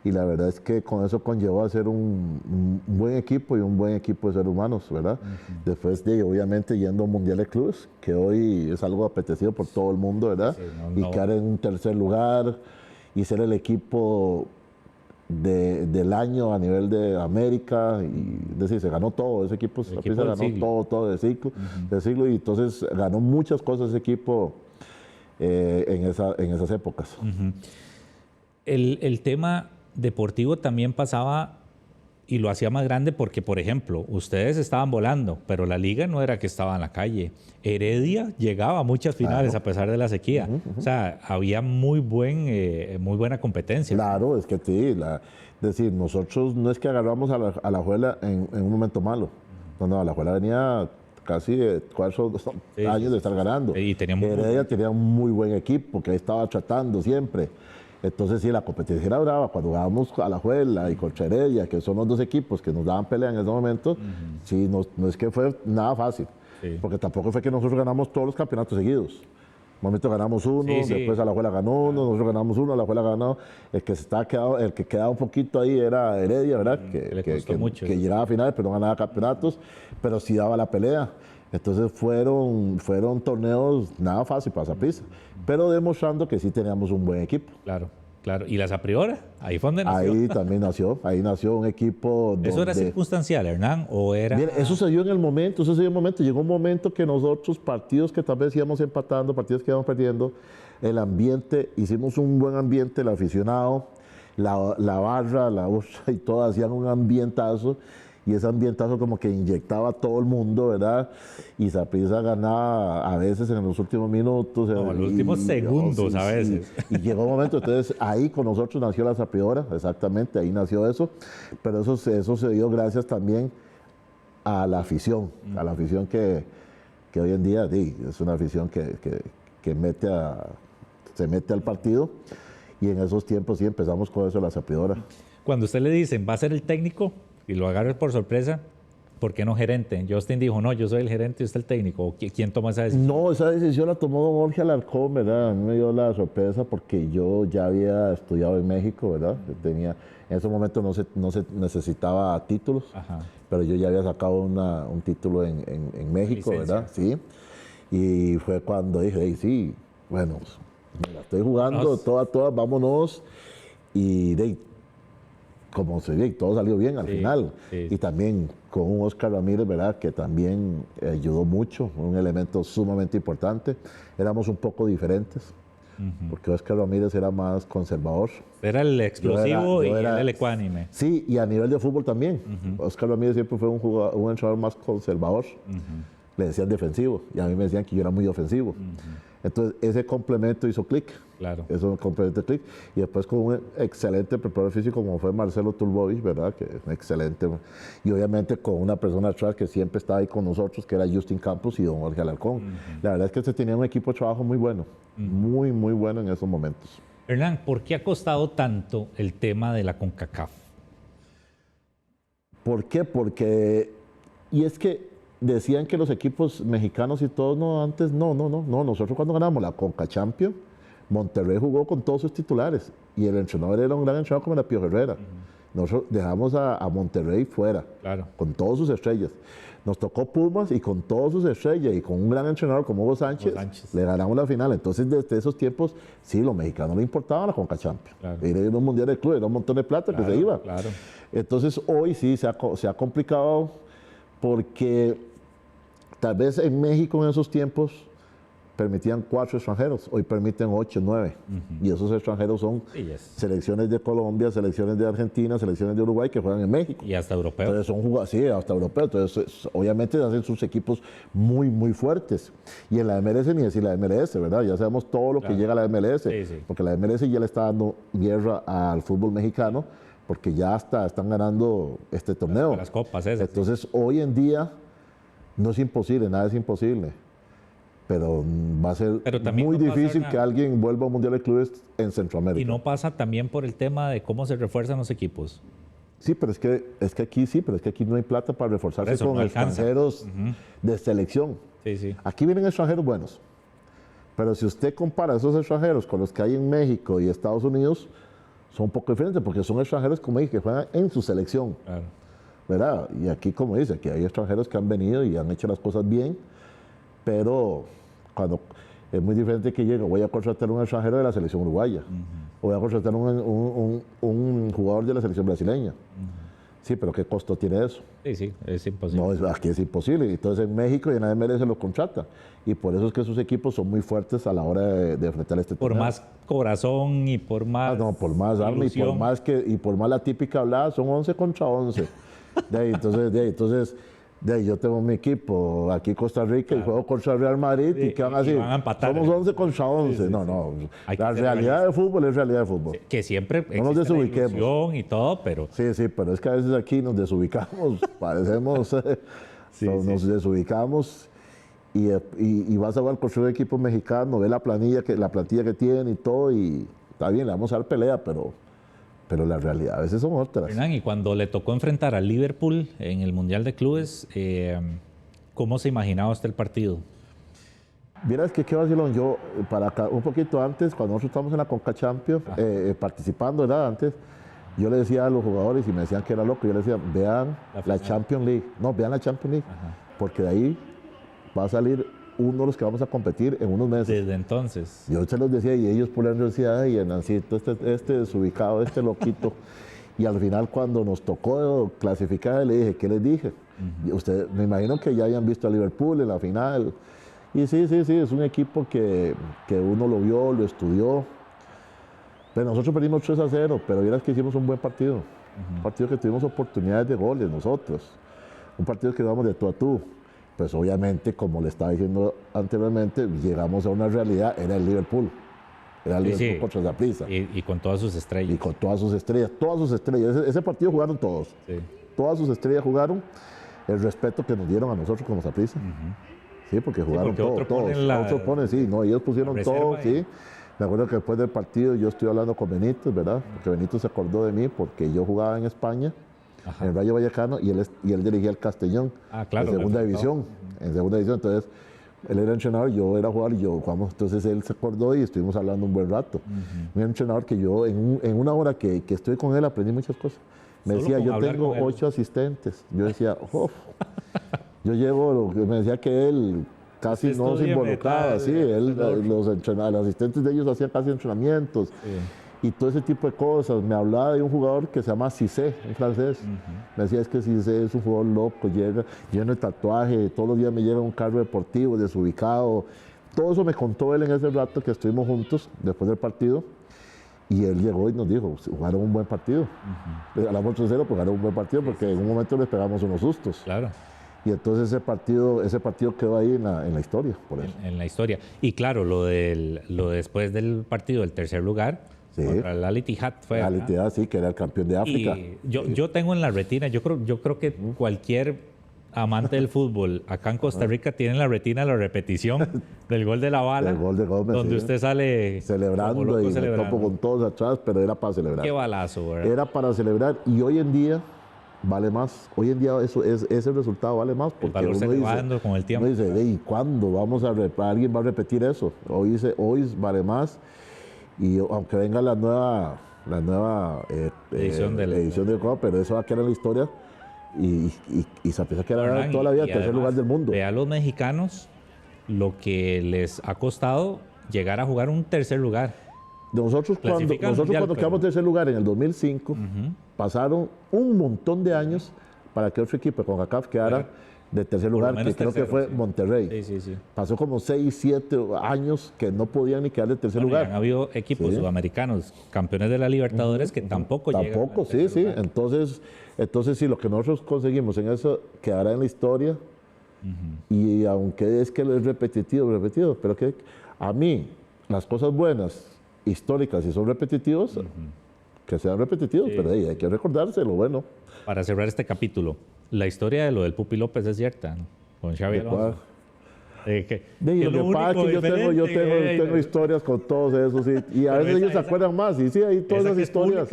Y la verdad es que con eso conllevó a ser un buen equipo y un buen equipo de seres humanos, ¿verdad? Después de, obviamente, yendo a un Mundial de Clubes, que hoy es algo apetecido por todo el mundo, ¿verdad? Sí, y quedar en un tercer lugar y ser el equipo del año a nivel de América. Y, es decir, se ganó todo, ese equipo se ganó todo del siglo, y entonces ganó muchas cosas ese equipo en esas épocas.
El tema deportivo también pasaba y lo hacía más grande porque, por ejemplo, ustedes estaban volando, pero la liga no era que estaba en la calle. Heredia llegaba a muchas finales a pesar de la sequía. O sea, había muy buena competencia.
Claro, es que sí, es decir, nosotros no es que agarramos a la Alajuela en un momento malo. No, no, Alajuela venía casi 4 años de estar ganando.
Y
Heredia tenía un muy buen equipo que estaba tratando siempre. Entonces sí, la competencia era brava. Cuando jugábamos a Alajuela y contra Heredia, que son los dos equipos que nos daban pelea en ese momento, sí, no es que fue nada fácil. Porque tampoco fue que nosotros ganamos todos los campeonatos seguidos. Un momento ganamos uno, después Alajuela ganó uno, nosotros ganamos uno, Alajuela ganó. El que quedaba un poquito ahí era Heredia, ¿verdad? Que llegaba a finales, pero no ganaba campeonatos, pero sí daba la pelea. Entonces fueron torneos nada fácil para Saprissa, pero demostrando que sí teníamos un buen equipo.
Claro, claro. ¿Y la Saprissa? Ahí fue donde nació.
Ahí también nació un equipo donde...
¿Eso era circunstancial, Hernán, o era...?
Bien, eso se dio en el momento, llegó un momento que nosotros, partidos que tal vez íbamos empatando, partidos que íbamos perdiendo, el ambiente, hicimos un buen ambiente, el aficionado, la barra, la ustra y todo hacían un ambientazo, y ese ambientazo como que inyectaba a todo el mundo, ¿verdad? Y Saprissa ganaba a veces en los últimos minutos.
En los últimos segundos a veces.
Y llegó un momento, entonces ahí con nosotros nació la Saprissa, exactamente, ahí nació eso. Pero eso se dio gracias también a la afición que hoy en día es una afición que se mete al partido. Y en esos tiempos sí empezamos con eso, la Saprissa.
Cuando usted le dicen, va a ser el técnico, y lo agarra por sorpresa, ¿por qué no gerente? Justin dijo, no, yo soy el gerente y usted el técnico. ¿Quién toma esa decisión?
No, esa decisión la tomó don Jorge Alarcón, ¿verdad? A mí me dio la sorpresa porque yo ya había estudiado en México, ¿verdad? En ese momento no se necesitaba títulos, pero yo ya había sacado un título en México, ¿verdad? Sí. Y fue cuando dije, hey, sí, bueno, me la estoy jugando, todas, vámonos. Y como se ve, todo salió bien al final. Sí. Y también con un Oscar Ramírez, ¿verdad? Que también ayudó mucho, un elemento sumamente importante. Éramos un poco diferentes, porque Oscar Ramírez era más conservador.
Era el explosivo y era el ecuánime.
Sí, y a nivel de fútbol también. Oscar Ramírez siempre fue un entrenador más conservador. Le decían defensivo, y a mí me decían que yo era muy ofensivo. Entonces, ese complemento hizo clic.
Claro.
Eso complemento clic. Y después con un excelente preparador físico como fue Marcelo Turbovich, ¿verdad? Que es excelente. Y obviamente con una persona atrás que siempre estaba ahí con nosotros, que era Justin Campos y don Jorge Alarcón. La verdad es que se tenía un equipo de trabajo muy bueno. Muy, muy bueno en esos momentos.
Hernán, ¿por qué ha costado tanto el tema de la CONCACAF?
¿Por qué? Porque... Y es que decían que los equipos mexicanos y todos, no, nosotros cuando ganamos la Conca Champions, Monterrey jugó con todos sus titulares y el entrenador era un gran entrenador como era Pío Herrera. Nosotros dejamos a Monterrey fuera, con todas sus estrellas. Nos tocó Pumas y con todas sus estrellas y con un gran entrenador como Hugo Sánchez, le ganamos la final. Entonces, desde esos tiempos, sí, los mexicanos le importaban la Conca Champions. Era un mundial de club, era un montón de plata que se iba. Entonces, hoy sí se ha complicado porque tal vez en México en esos tiempos permitían 4 extranjeros, hoy permiten 8, 9. Y esos extranjeros son selecciones de Colombia, selecciones de Argentina, selecciones de Uruguay que juegan en México.
Y hasta europeos.
Entonces son jugadores, hasta europeos. Entonces, obviamente hacen sus equipos muy, muy fuertes. Y en la MLS ni decir la MLS, ¿verdad? Ya sabemos todo lo que llega a la MLS. Porque la MLS ya le está dando guerra al fútbol mexicano, porque ya están ganando este torneo.
Las copas esas.
Entonces, hoy en día no es imposible, nada es imposible. Pero va a ser muy difícil que alguien vuelva a un Mundial de Clubes en Centroamérica.
¿Y no pasa también por el tema de cómo se refuerzan los equipos?
Sí, pero es que aquí no hay plata para reforzarse con extranjeros de selección. Aquí vienen extranjeros buenos. Pero si usted compara esos extranjeros con los que hay en México y Estados Unidos, son un poco diferentes, porque son extranjeros, como dije, que juegan en su selección. ¿Verdad? Y aquí, como dice, aquí hay extranjeros que han venido y han hecho las cosas bien, pero cuando es muy diferente que llegue, voy a contratar un extranjero de la selección uruguaya, o voy a contratar un jugador de la selección brasileña. Sí, pero ¿qué costo tiene eso?
Sí, es imposible.
No, aquí es imposible. Entonces en México y en MLS lo contrata. Y por eso es que sus equipos son muy fuertes a la hora de enfrentar este
Por
torneo.
más corazón y por más
No, por más arma y por más la típica hablada, son 11 contra 11. Entonces, yo tengo mi equipo aquí Costa Rica y juego contra el Real Madrid y ¿qué van a decir?
van a empatar.
Somos 11 contra 11. No. La realidad del fútbol es realidad del fútbol.
Que siempre
No nos
existe la
desubiquemos.
ilusión y todo, pero
Sí, pero es que a veces aquí nos desubicamos, parecemos, nos desubicamos y vas a jugar contra un equipo mexicano, ve la plantilla que tiene y todo y está bien, le vamos a dar pelea, pero la realidad a veces son otras.
Hernán, y cuando le tocó enfrentar al Liverpool en el Mundial de Clubes, ¿cómo se imaginaba usted el partido?
Vieras que qué vacilón, yo un poquito antes, cuando nosotros estábamos en la Conca Champions, participando, ¿verdad? Antes, yo le decía a los jugadores y me decían que era loco, yo les decía, vean la Champions League, vean la Champions League, porque de ahí va a salir uno de los que vamos a competir en unos meses.
Desde entonces.
Yo se los decía y ellos por dentro decían, ay, Hernancito, este desubicado, este loquito. Y al final cuando nos tocó clasificar, le dije, ¿qué les dije? Y usted, me imagino que ya habían visto a Liverpool en la final. Y sí, es un equipo que uno lo vio, lo estudió. Pero nosotros perdimos 3-0, pero vieras que hicimos un buen partido. Un partido que tuvimos oportunidades de goles nosotros. Un partido que íbamos de tú a tú. Pues obviamente, como le estaba diciendo anteriormente, llegamos a una realidad, era el Liverpool. Era el Liverpool contra Saprissa.
Y con todas sus estrellas.
Y con todas sus estrellas, Ese partido jugaron todos.
Sí.
Todas sus estrellas jugaron. El respeto que nos dieron a nosotros como Saprissa. Sí, porque jugaron todos. Otros ponen, sí, no, ellos pusieron todo, sí. Me acuerdo que después del partido yo estoy hablando con Benito, ¿verdad? Porque Benito se acordó de mí porque yo jugaba en España. En el Rayo Vallecano y él dirigía el Castellón
claro,
en segunda división. Entonces, él era entrenador, yo era jugador y yo jugamos. Entonces él se acordó y estuvimos hablando un buen rato. Un entrenador que yo en una hora que estuve con él aprendí muchas cosas. Me decía, yo tengo 8 asistentes. Yo decía, yo llevo, me decía que él casi no se involucraba, los asistentes de ellos hacían casi entrenamientos. Y todo ese tipo de cosas. Me hablaba de un jugador que se llama Cissé, un francés. Me decía, es que Cissé es un jugador loco, llega lleno de tatuaje, todos los días me lleva un carro deportivo, desubicado. Todo eso me contó él en ese rato que estuvimos juntos después del partido. Y él llegó y nos dijo, jugaron un buen partido. Ganamos 3-0, pues jugaron un buen partido porque en un momento les pegamos unos sustos.
Claro.
Y entonces ese partido quedó ahí en la historia, por eso.
En la historia. Y claro, lo después del partido del tercer lugar, contra el Al Ittihad fue.
Al Ittihad, sí, que era el campeón de África.
Y yo tengo en la retina, yo creo que cualquier amante del fútbol acá en Costa Rica tiene en la retina la repetición del gol de la bala.
El gol de Gómez,
donde usted sale
celebrando y me topo con todos atrás, pero era para celebrar.
Qué balazo, ¿verdad?
Era para celebrar y hoy en día vale más. Hoy en día ese resultado vale más porque
el valor se va dando con el tiempo.
Uno dice, ¿y cuándo alguien va a repetir eso? Hoy vale más. Y aunque venga la nueva edición del Copa, pero eso va a quedar en la historia y se empieza a quedar toda la vida tercer lugar del mundo.
Ve a los mexicanos lo que les ha costado llegar a jugar un tercer lugar.
Nosotros cuando quedamos tercer lugar en el 2005, pasaron un montón de años para que otro equipo con CONCACAF quedara de tercer lugar, que creo que fue Monterrey.
Sí.
Pasó como 6, 7 años que no podían ni quedar de tercer lugar.
Han habido equipos sudamericanos, campeones de la Libertadores, que tampoco llegan.
Tampoco, sí. Entonces, sí, lo que nosotros conseguimos en eso quedará en la historia. Y aunque es que es repetitivo, pero que a mí, las cosas buenas, históricas, si son repetitivos, que sean repetitivos, pero hay que recordarse lo bueno.
Para cerrar este capítulo, la historia de lo del Pupi López es cierta, ¿no? Con Xavi Alonso.
Lo que pasa es que yo tengo historias con todos esos, sí, y a veces ellos se acuerdan más, y sí, hay todas esas historias.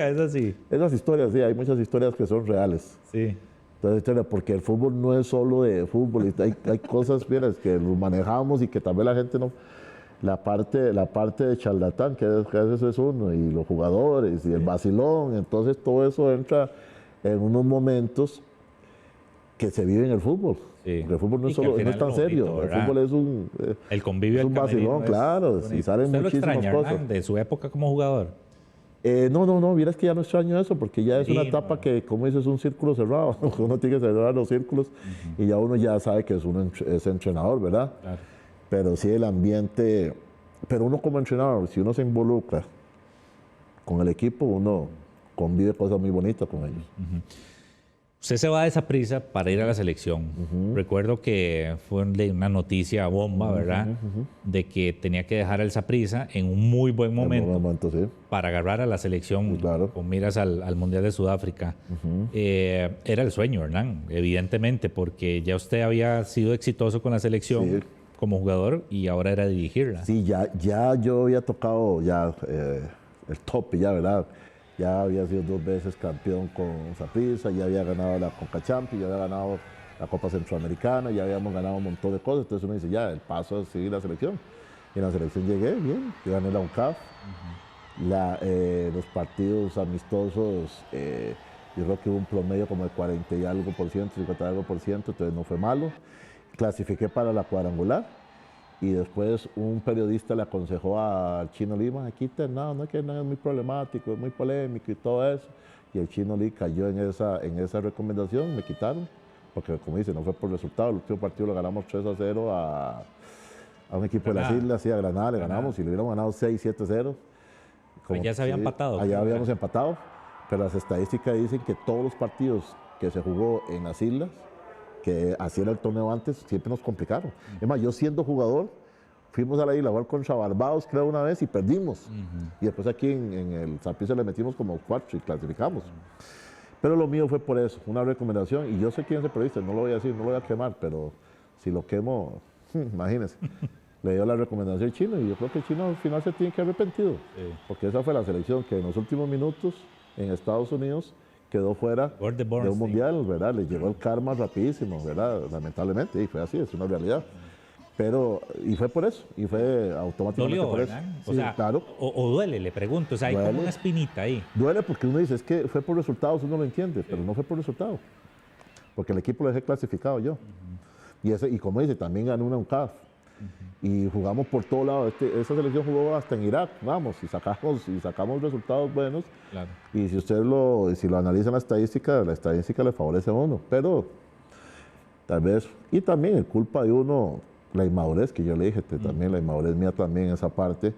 Esas historias, sí, hay muchas historias que son reales.
Sí.
Entonces, porque el fútbol no es solo de fútbol, hay cosas, mira, que lo manejamos y que también la gente no... La parte de charlatán, que a veces es uno, y los jugadores, y el vacilón, entonces todo eso entra en unos momentos que se vive en el fútbol. Sí. Porque el fútbol no es tan serio, el fútbol es
el convivio,
es un vacilón, claro, y salen muchísimas cosas.
¿De su época como jugador?
No, vieras que ya no extraño eso, porque ya es una
Sí,
etapa
no.
que, como dices, es un círculo cerrado. Uno tiene que cerrar los círculos y ya uno ya sabe que es entrenador, ¿verdad?
Claro.
Pero sí el ambiente, pero uno como entrenador, si uno se involucra con el equipo, uno convive cosas muy bonitas con ellos.
Usted se va de Saprissa para ir a la selección. Recuerdo que fue una noticia bomba, ¿verdad? De que tenía que dejar el Saprissa en un muy buen
En un
momento
momento, sí.
para agarrar a la selección
Sí, claro.
con miras al Mundial de Sudáfrica. Era el sueño, Hernán, evidentemente, porque ya usted había sido exitoso con la selección
Sí.
como jugador y ahora era dirigirla.
Sí, ya yo había tocado ya el tope, ya, ¿verdad? Ya había sido 2 veces campeón con Saprissa, ya había ganado la Conca Champions, ya había ganado la Copa Centroamericana, ya habíamos ganado un montón de cosas. Entonces uno dice, ya, el paso es seguir la selección. Y en la selección llegué bien, yo gané la UNCAF. Los partidos amistosos, yo creo que hubo un promedio como de 40 y algo por ciento, 50 y algo por ciento, entonces no fue malo. Clasifiqué para la cuadrangular. Y después un periodista le aconsejó al Chino Lima, no es que no es muy problemático, es muy polémico y todo eso. Y el Chino Lee cayó en esa recomendación, me quitaron, porque como dice, no fue por resultado, el último partido lo ganamos 3-0 a un equipo de las Islas, sí, a Granada le ganamos, y le hubiéramos ganado 6-7-0.
Pues ya se había empatado.
Allá habíamos empatado, pero las estadísticas dicen que todos los partidos que se jugó en las Islas, que así era el torneo antes, siempre nos complicaron. Es más, yo siendo jugador, fuimos a la isla a jugar contra Barbados, creo, una vez y perdimos. Y después aquí en el Saprissa le metimos como 4 y clasificamos. Pero lo mío fue por eso, una recomendación. Y yo sé quién es el periodista, no lo voy a decir, no lo voy a quemar, pero si lo quemo, imagínense. Le dio la recomendación al Chino y yo creo que el Chino al final se tiene que haber arrepentido.
Sí.
Porque esa fue la selección que en los últimos minutos en Estados Unidos quedó fuera
Gord de
de
Bornstein.
un mundial, ¿verdad? Le llegó el karma rapidísimo, ¿verdad? Lamentablemente, y fue así, es una realidad. Pero, y fue por eso, y fue automáticamente
Dolió,
por eso.
¿verdad?
Sí, claro.
O duele, le pregunto. O sea, hay como
Duele.
una espinita ahí.
Duele porque uno dice, es que fue por resultados, uno lo entiende, pero no fue por resultados. Porque el equipo lo dejé clasificado yo. Y como dice, también ganó una UNCAF. Y jugamos por todos lados. Esa selección jugó hasta en Irak, vamos, y sacamos resultados buenos.
Claro.
Y si lo analizan la estadística le favorece a uno. Pero tal vez, y también es culpa de uno, la inmadurez que yo le dije, también la inmadurez mía también esa parte.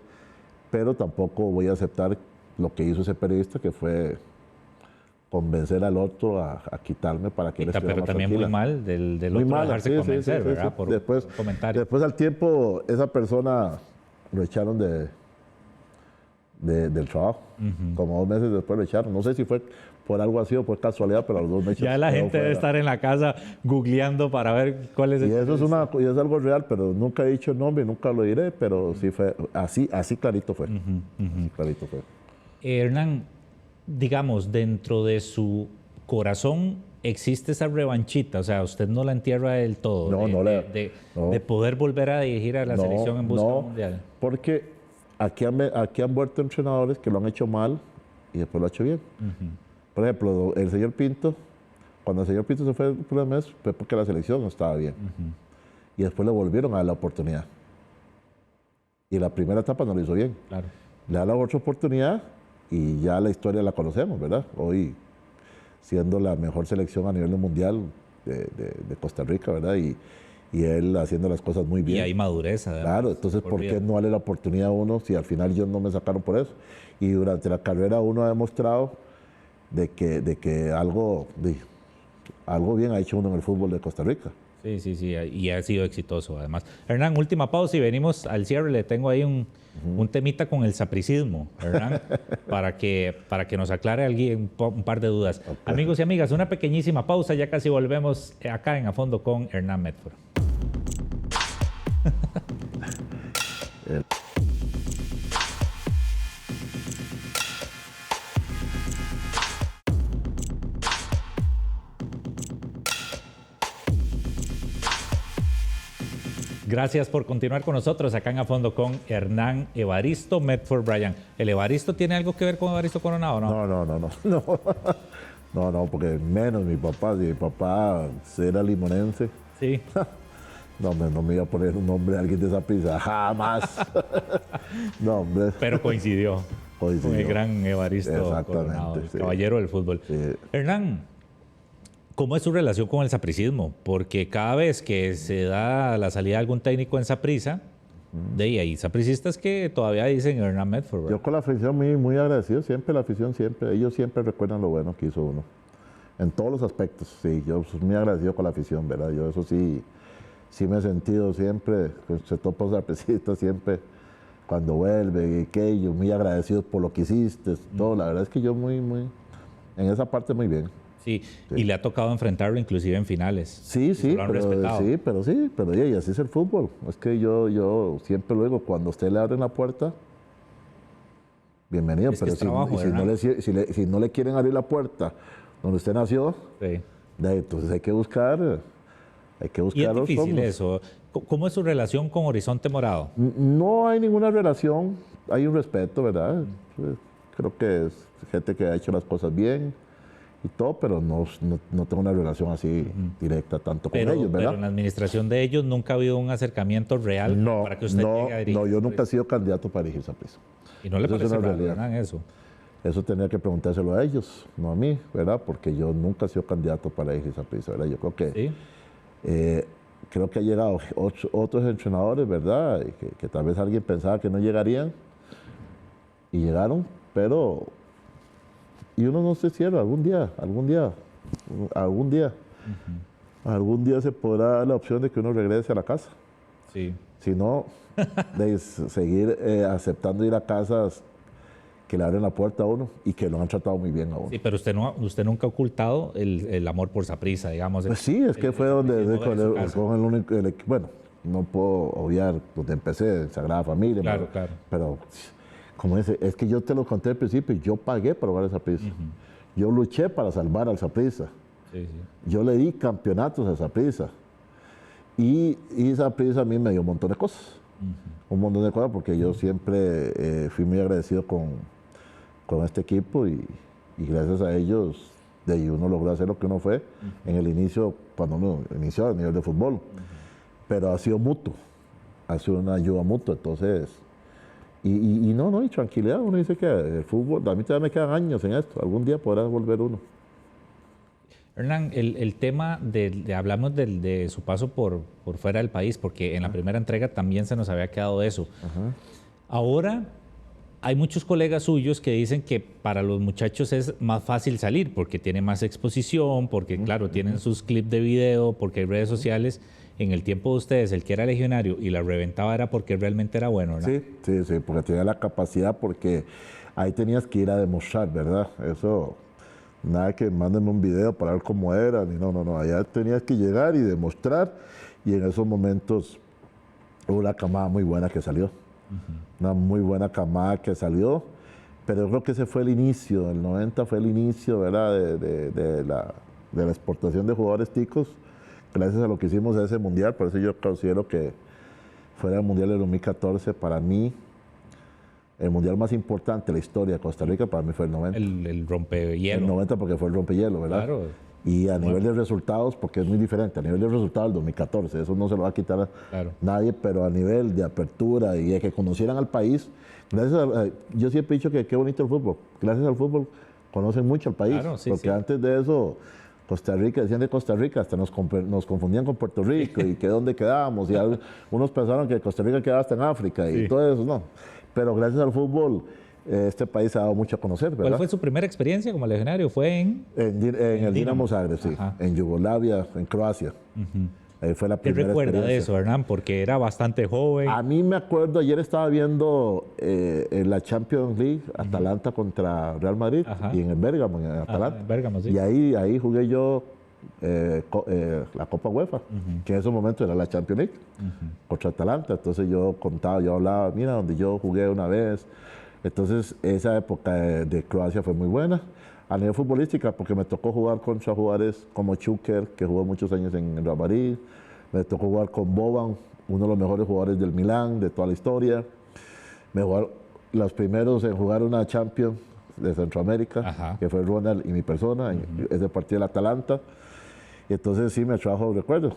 Pero tampoco voy a aceptar lo que hizo ese periodista, que fue convencer al otro a quitarme para que él estuviera
Pero
más
también
tranquila.
muy mal del
Muy
otro
mala,
dejarse
sí,
convencer,
sí,
¿verdad?
sí.
Por
Después,
un comentario.
después al tiempo, esa persona lo echaron del trabajo. Como 2 meses después lo echaron. No sé si fue por algo así o por casualidad, pero a los 2 meses.
Ya la
quedó
gente debe
fuera.
estar en la casa googleando para ver cuál es
Y
el...
eso y es algo real, pero nunca he dicho el nombre, nunca lo diré, pero sí fue, así clarito fue. Así clarito fue.
Hernán, digamos, dentro de su corazón existe esa revanchita, o sea, usted no la entierra del todo,
No, no.
de poder volver a dirigir a la selección en busca del mundial.
Porque aquí han vuelto entrenadores que lo han hecho mal y después lo han hecho bien. Por ejemplo, el señor Pinto, cuando el señor Pinto se fue por el mes, fue porque la selección no estaba bien. Y después le volvieron a dar la oportunidad. Y la primera etapa no lo hizo bien.
Claro.
Le da la otra oportunidad y ya la historia la conocemos, ¿verdad? Hoy siendo la mejor selección a nivel mundial de Costa Rica, ¿verdad? Y él haciendo las cosas muy bien.
Y hay madurez, además.
Claro, entonces, ¿por qué no darle la oportunidad a uno si al final ellos no me sacaron por eso? Y durante la carrera uno ha demostrado de que algo bien ha hecho uno en el fútbol de Costa Rica.
Sí, y ha sido exitoso además. Hernán, última pausa y venimos al cierre. Le tengo ahí un temita con el sapricismo, Hernán, para que nos aclare alguien un par de dudas. Okay. Amigos y amigas, una pequeñísima pausa, ya casi volvemos acá en A Fondo con Hernán Medford. Gracias por continuar con nosotros acá en A Fondo con Hernán Evaristo Medford Bryan. ¿El Evaristo tiene algo que ver con Evaristo Coronado o no?
No, porque menos mi papá era limonense.
Sí.
No me iba a poner un nombre de alguien de Saprissa, jamás. No, hombre.
Pero coincidió.
Coincidió.
Con el gran Evaristo Coronado, el caballero del fútbol.
Sí.
Hernán, ¿cómo es su relación con el sapricismo? Porque cada vez que se da la salida de algún técnico en Saprissa, de ahí hay sapricistas que todavía dicen Hernán Medford, ¿verdad?
Yo con la afición muy agradecido, siempre la afición, siempre, ellos siempre recuerdan lo bueno que hizo uno. En todos los aspectos, sí, yo soy muy agradecido con la afición, ¿verdad? Yo eso sí me he sentido siempre, se topa los sapricistas siempre, cuando vuelve, y que yo muy agradecido por lo que hiciste, todo, la verdad es que yo en esa parte muy bien.
Sí, y le ha tocado enfrentarlo inclusive en finales.
Sí,
Lo han respetado.
pero y así es el fútbol. Es que yo siempre lo digo, cuando a usted le abren la puerta, bienvenido,
Es que
pero
es trabajo,
si no le quieren abrir la puerta donde usted nació,
Sí.
entonces hay que buscar
Y es
los
difícil
fórmulas.
eso. ¿Cómo es su relación con Horizonte Morado?
No hay ninguna relación, hay un respeto, ¿verdad? Creo que es gente que ha hecho las cosas bien y todo, pero no tengo una relación así directa tanto con ellos, ¿verdad?
Pero en la administración de ellos nunca ha habido un acercamiento real para que usted llegue a dirigir.
No, yo nunca he sido candidato para dirigir Saprissa.
Y no le
Eso es
parece
una
raro,
realidad.
¿verdad? Eso.
Eso tenía que preguntárselo a ellos, no a mí, ¿verdad? Porque yo nunca he sido candidato para dirigir Saprissa, ¿verdad? Yo creo que
Sí.
creo que han llegado otros entrenadores, ¿verdad? Y que tal vez alguien pensaba que no llegarían y llegaron, pero y uno no se cierra algún día se podrá dar la opción de que uno regrese a la casa.
Sí.
Si no, de seguir aceptando ir a casas que le abren la puerta a uno y que lo han tratado muy bien a uno.
Sí, pero usted nunca ha ocultado el amor por Saprissa, digamos.
Pues sí, es que fue donde con el único, bueno, no puedo obviar donde empecé, en Sagrada Familia,
Claro, claro.
pero como es que yo te lo conté al principio, yo pagué para jugar a Saprissa. Yo luché para salvar al Saprissa.
Sí, sí.
Yo le di campeonatos a Saprissa. Y Saprissa a mí me dio un montón de cosas. Un montón de cosas porque yo siempre fui muy agradecido con este equipo y gracias a ellos de ahí uno logró hacer lo que uno fue en el inicio, cuando uno inició a nivel de fútbol. Pero ha sido mutuo, ha sido una ayuda mutua, entonces... Y tranquilidad, uno dice que el fútbol, a mí todavía me quedan años en esto, algún día podrá volver uno.
Hernán, el tema hablamos de su paso por fuera del país, porque en la primera entrega también se nos había quedado eso. Ahora hay muchos colegas suyos que dicen que para los muchachos es más fácil salir, porque tiene más exposición, porque claro, tienen sus clips de video, porque hay redes sociales. En el tiempo de ustedes, el que era legionario y la reventaba era porque realmente era bueno, ¿verdad?
Sí, porque tenía la capacidad, porque ahí tenías que ir a demostrar, ¿verdad? Eso... Nada que mándenme un video para ver cómo era, ni no. Allá tenías que llegar y demostrar, y en esos momentos hubo una camada muy buena que salió. Una muy buena camada que salió, pero yo creo que ese fue el inicio, el 90 fue el inicio, ¿verdad? De la exportación de jugadores ticos, gracias a lo que hicimos en ese mundial. Por eso yo considero que fuera el mundial de 2014, para mí, el mundial más importante de la historia de Costa Rica, para mí fue el 90.
El rompehielo.
El 90 porque fue el rompehielo, ¿verdad?
Claro.
Y a nivel de resultados, porque es muy diferente, a nivel de resultados, el 2014, eso no se lo va a quitar nadie, pero a nivel de apertura y de que conocieran al país, yo siempre he dicho que qué bonito el fútbol. Gracias al fútbol conocen mucho al país,
Claro, sí,
porque antes de eso, Costa Rica, decían de Costa Rica, hasta nos confundían con Puerto Rico y que dónde quedábamos, y unos pensaron que Costa Rica quedaba hasta en África y todo eso, no. Pero gracias al fútbol, este país se ha dado mucho a conocer, ¿verdad?
¿Cuál fue su primera experiencia como legionario? ¿Fue en
el Dinamo Zagreb, sí.
Ajá.
En Yugoslavia, en Croacia. Ahí fue la
¿Qué
primera
recuerda de
experiencia.
eso, Hernán? Porque era bastante joven.
A mí me acuerdo, ayer estaba viendo en la Champions League, Atalanta contra Real Madrid, y en el Bérgamo, en Atalanta.
En Bérgamo, sí.
Y ahí jugué yo la Copa UEFA, que en ese momento era la Champions League, contra Atalanta. Entonces yo hablaba, mira, donde yo jugué una vez. Entonces esa época de Croacia fue muy buena a nivel futbolística, porque me tocó jugar contra jugadores como Chuker, que jugó muchos años en Real Madrid. Me tocó jugar con Boban, uno de los mejores jugadores del Milán, de toda la historia. Me jugaron los primeros en jugar una Champions de Centroamérica, que fue Ronald y mi persona, ese partido del Atalanta. Y entonces sí me trajo recuerdos.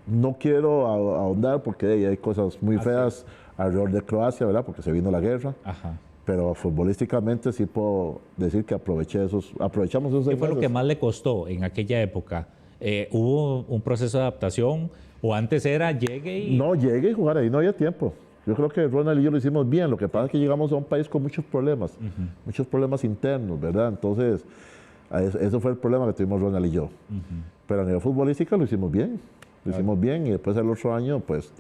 No quiero ahondar porque hay cosas muy feas alrededor de Croacia, ¿verdad? Porque se vino la guerra. pero futbolísticamente sí puedo decir que aprovechamos esos
¿Qué fue lo que
meses.
más le costó en aquella época? ¿Hubo un proceso de adaptación o antes era llegue y...
No, llegué a jugar ahí, no había tiempo. Yo creo que Ronald y yo lo hicimos bien. Lo que pasa es que llegamos a un país con muchos problemas internos, ¿verdad? Entonces, eso fue el problema que tuvimos Ronald y yo. Pero a nivel futbolístico lo hicimos bien. Lo hicimos bien y después el otro año, pues,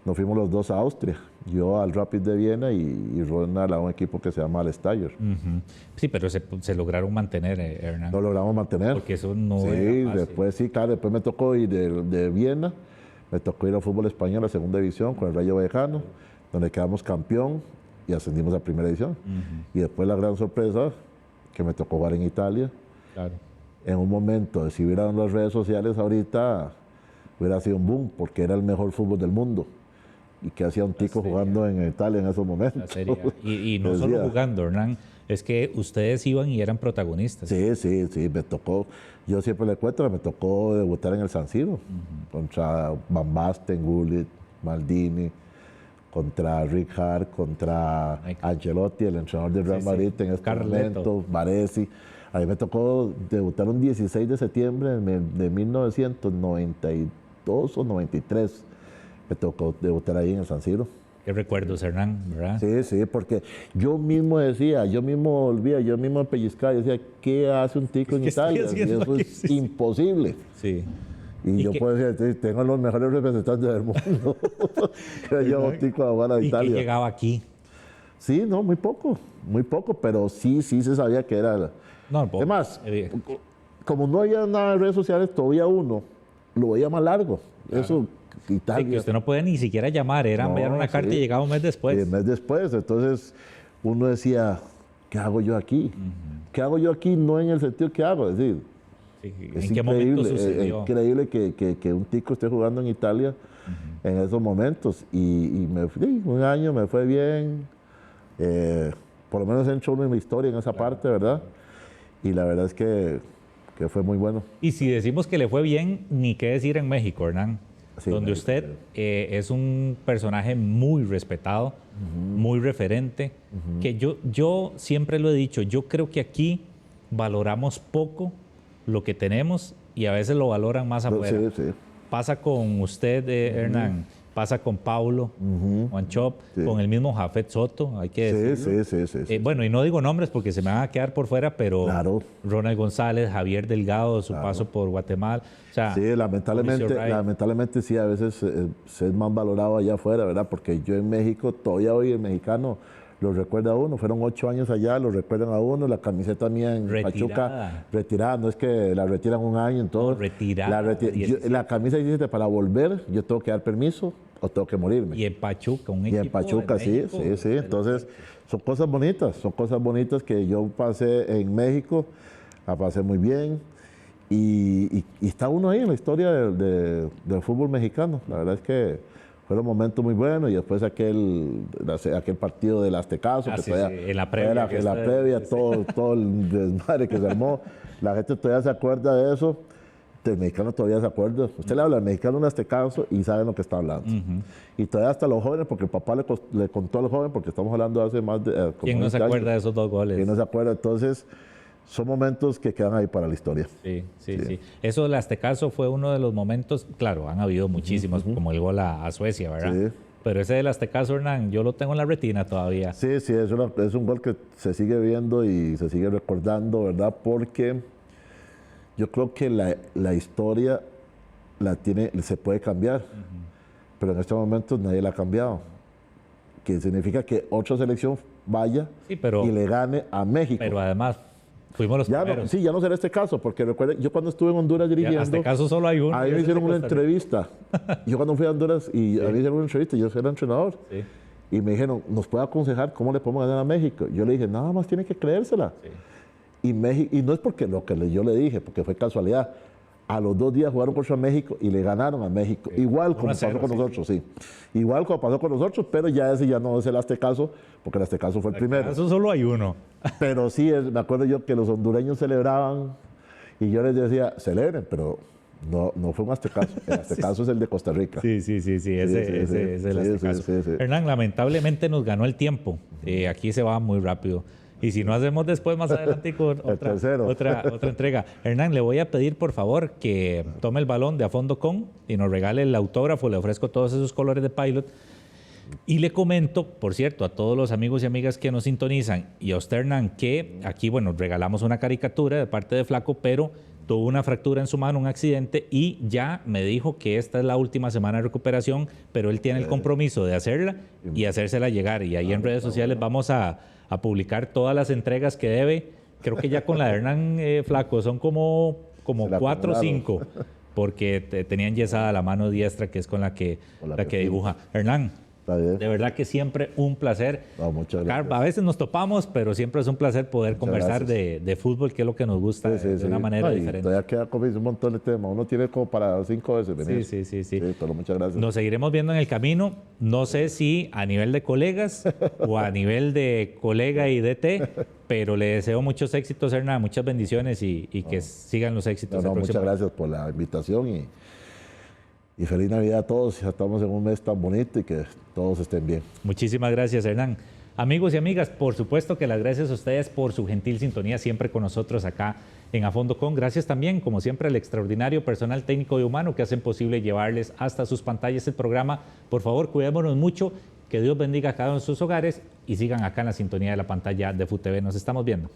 nos fuimos los dos a Austria. Yo al Rapid de Viena y Ronald a un equipo que se llama Al Steyr.
Sí, pero se lograron mantener, Hernán.
Lo logramos mantener.
Porque eso no
Sí,
era fácil.
después sí, claro, después me tocó ir de Viena, me tocó ir al fútbol español, a segunda división, con el Rayo Vallecano, donde quedamos campeón y ascendimos a primera división. Y después la gran sorpresa, que me tocó jugar en Italia.
Claro.
En un momento, si hubieran las redes sociales ahorita, hubiera sido un boom, porque era el mejor fútbol del mundo. Y que hacía un tico jugando en Italia en esos momentos.
La Serie A. Y no
Decía,
solo jugando, Hernán, es que ustedes iban y eran protagonistas.
Sí, me tocó, yo siempre le cuento que me tocó debutar en el San Siro, contra Van Basten, Gullit, Maldini, contra Rick Hart, contra Ancelotti, el entrenador del Real Madrid en este
Carleto.
momento, Baresi. A mí me tocó debutar un 16 de septiembre de 1992 o 93. Me tocó debutar ahí en el San Siro.
Qué recuerdos, Hernán, ¿verdad?
Sí, porque yo mismo decía, yo mismo volvía, yo mismo pellizcaba y decía, ¿qué hace un tico en
¿Qué estoy
Italia? Y
haciendo
eso
aquí?
es
Sí, sí.
imposible.
Sí.
Y yo
qué-
puedo decir, sí, tengo los mejores representantes del mundo. Que llevo tico a jugar a
¿Y qué
Italia.
llegaba aquí?
Sí, no, muy poco, pero sí se sabía que era.
No,
Es más,
eh,
como no había nada en redes sociales, todavía uno lo veía más largo. Eso,
sí,
Italia.
que usted no podía ni siquiera llamar, era
No,
enviar una carta
sí.
y llegaba un mes
Y
después.
el mes después, entonces uno decía, ¿qué hago yo aquí? ¿Qué hago yo aquí? No en el sentido que hago, es decir,
Sí,
es
¿en qué momento
increíble,
sucedió?
increíble que un tico esté jugando en Italia en esos momentos. Y me fui, un año me fue bien, por lo menos he hecho una historia en esa parte, ¿verdad? Y la verdad es que fue muy bueno.
Y si decimos que le fue bien, ni qué decir en México, Hernán,
Sí,
donde
México,
usted es un personaje muy respetado, muy referente, que yo siempre lo he dicho, yo creo que aquí valoramos poco lo que tenemos y a veces lo valoran más afuera.
Sí.
Pasa con usted, Hernán, pasa con Paulo, Juan Chop,
Sí.
con el mismo Jafet Soto, hay que decirlo.
Sí.
Bueno, y no digo nombres porque se me van a quedar por fuera, pero
Claro.
Ronald González, Javier Delgado, su paso por Guatemala. O sea,
Sí, lamentablemente,
Mauricio Wright.
lamentablemente sí, a veces se es más valorado allá afuera, ¿verdad? Porque yo en México, todavía hoy el mexicano lo recuerda a uno, fueron 8 años allá, lo recuerdan a uno, la camiseta mía en
Retirada.
Pachuca, retirada, no es que la retiran un año, entonces.
No, retirada, 17.
La camisa dice, para volver, yo tengo que dar permiso o tengo que morirme.
Y en Pachuca, un
Y
equipo
en Pachuca,
de México,
sí. Entonces, son cosas bonitas que yo pasé en México, la pasé muy bien. Y está uno ahí en la historia del fútbol mexicano. La verdad es que fueron momentos muy buenos y después aquel partido del Aztecaso, que
sí,
todavía,
en la previa,
todavía-
que
en la
usted-
previa, todo el desmadre que se armó. La gente todavía se acuerda de eso. El mexicano todavía se acuerda. Usted le habla al mexicano en Aztecaso y sabe lo que está hablando. Y todavía hasta los jóvenes, porque el papá le contó al joven, porque estamos hablando de hace más de... como
¿Quién no se
20 años.
acuerda de esos dos goles?
¿Quién no se acuerda? Entonces, son momentos que quedan ahí para la historia.
Sí. Eso del Aztecaso fue uno de los momentos, claro, han habido muchísimos, como el gol a Suecia, ¿verdad?
Sí.
Pero ese del Aztecaso, Hernán, yo lo tengo en la retina todavía.
Sí, es un gol que se sigue viendo y se sigue recordando, ¿verdad? Porque yo creo que la historia se puede cambiar, pero en estos momentos nadie la ha cambiado. Que significa que otra selección vaya
Sí, pero-
y le gane a México.
Pero además, fuimos los
ya
primeros.
ya no será este caso, porque recuerden, yo cuando estuve en Honduras
Ya,
dirigiendo,
Aztecaso solo hay uno.
a mí
y
me
ese es
hicieron
de
una
Costa Rica.
entrevista. Yo cuando fui a Honduras y a mí me hicieron una entrevista, yo era entrenador.
Sí.
Y me dijeron, ¿nos puede aconsejar cómo le podemos ganar a México? Yo le dije, nada más tiene que creérsela. Y no es porque yo le dije, porque fue casualidad. A los 2 días jugaron contra México y le ganaron a México. Igual como
1-0,
pasó con
sí,
nosotros, sí. Igual como pasó con nosotros, pero ya ese ya no es el Aztecaso, porque el Aztecaso fue el primero.
Aztecaso solo hay uno.
Pero sí, me acuerdo yo que los hondureños celebraban y yo les decía, celebren, pero No, no fue un aztecaso. El aztecaso es el de Costa Rica.
Sí, ese es el aztecaso. Hernán, lamentablemente nos ganó el tiempo. Aquí se va muy rápido. Y si no hacemos después, más adelante, con otra entrega. Hernán, le voy a pedir, por favor, que tome el balón de A Fondo Con y nos regale el autógrafo. Le ofrezco todos esos colores de Pilot. Y le comento, por cierto, a todos los amigos y amigas que nos sintonizan y a usted, Hernán, que aquí, bueno, regalamos una caricatura de parte de Flaco, pero tuvo una fractura en su mano, un accidente, y ya me dijo que esta es la última semana de recuperación, pero él tiene el compromiso de hacerla y hacérsela llegar. Y ahí en redes sociales vamos a publicar todas las entregas que debe. Creo que ya con la de Hernán, Flaco, son como 4 o 5, porque tenían yesada la mano diestra, que es con la que dibuja. Hernán, de verdad que siempre un placer.
No, muchas gracias.
A veces nos topamos, pero siempre es un placer poder conversar de fútbol, que es lo que nos gusta, de una manera diferente.
Todavía queda como un montón de temas. Uno tiene como para 5 veces venir.
Sí.
Pero muchas gracias.
Nos seguiremos viendo en el camino. No sé si a nivel de colegas o a nivel de colega y DT, pero le deseo muchos éxitos, Hernán, muchas bendiciones y que sigan los éxitos.
Muchas gracias por la invitación y feliz Navidad a todos. Ya estamos en un mes tan bonito y que todos estén bien.
Muchísimas gracias, Hernán. Amigos y amigas, por supuesto que las gracias a ustedes por su gentil sintonía siempre con nosotros acá en A Fondo Con. Gracias también, como siempre, al extraordinario personal técnico y humano que hacen posible llevarles hasta sus pantallas el programa. Por favor, cuidémonos mucho, que Dios bendiga a cada uno de sus hogares y sigan acá en la sintonía de la pantalla de FUTV. Nos estamos viendo.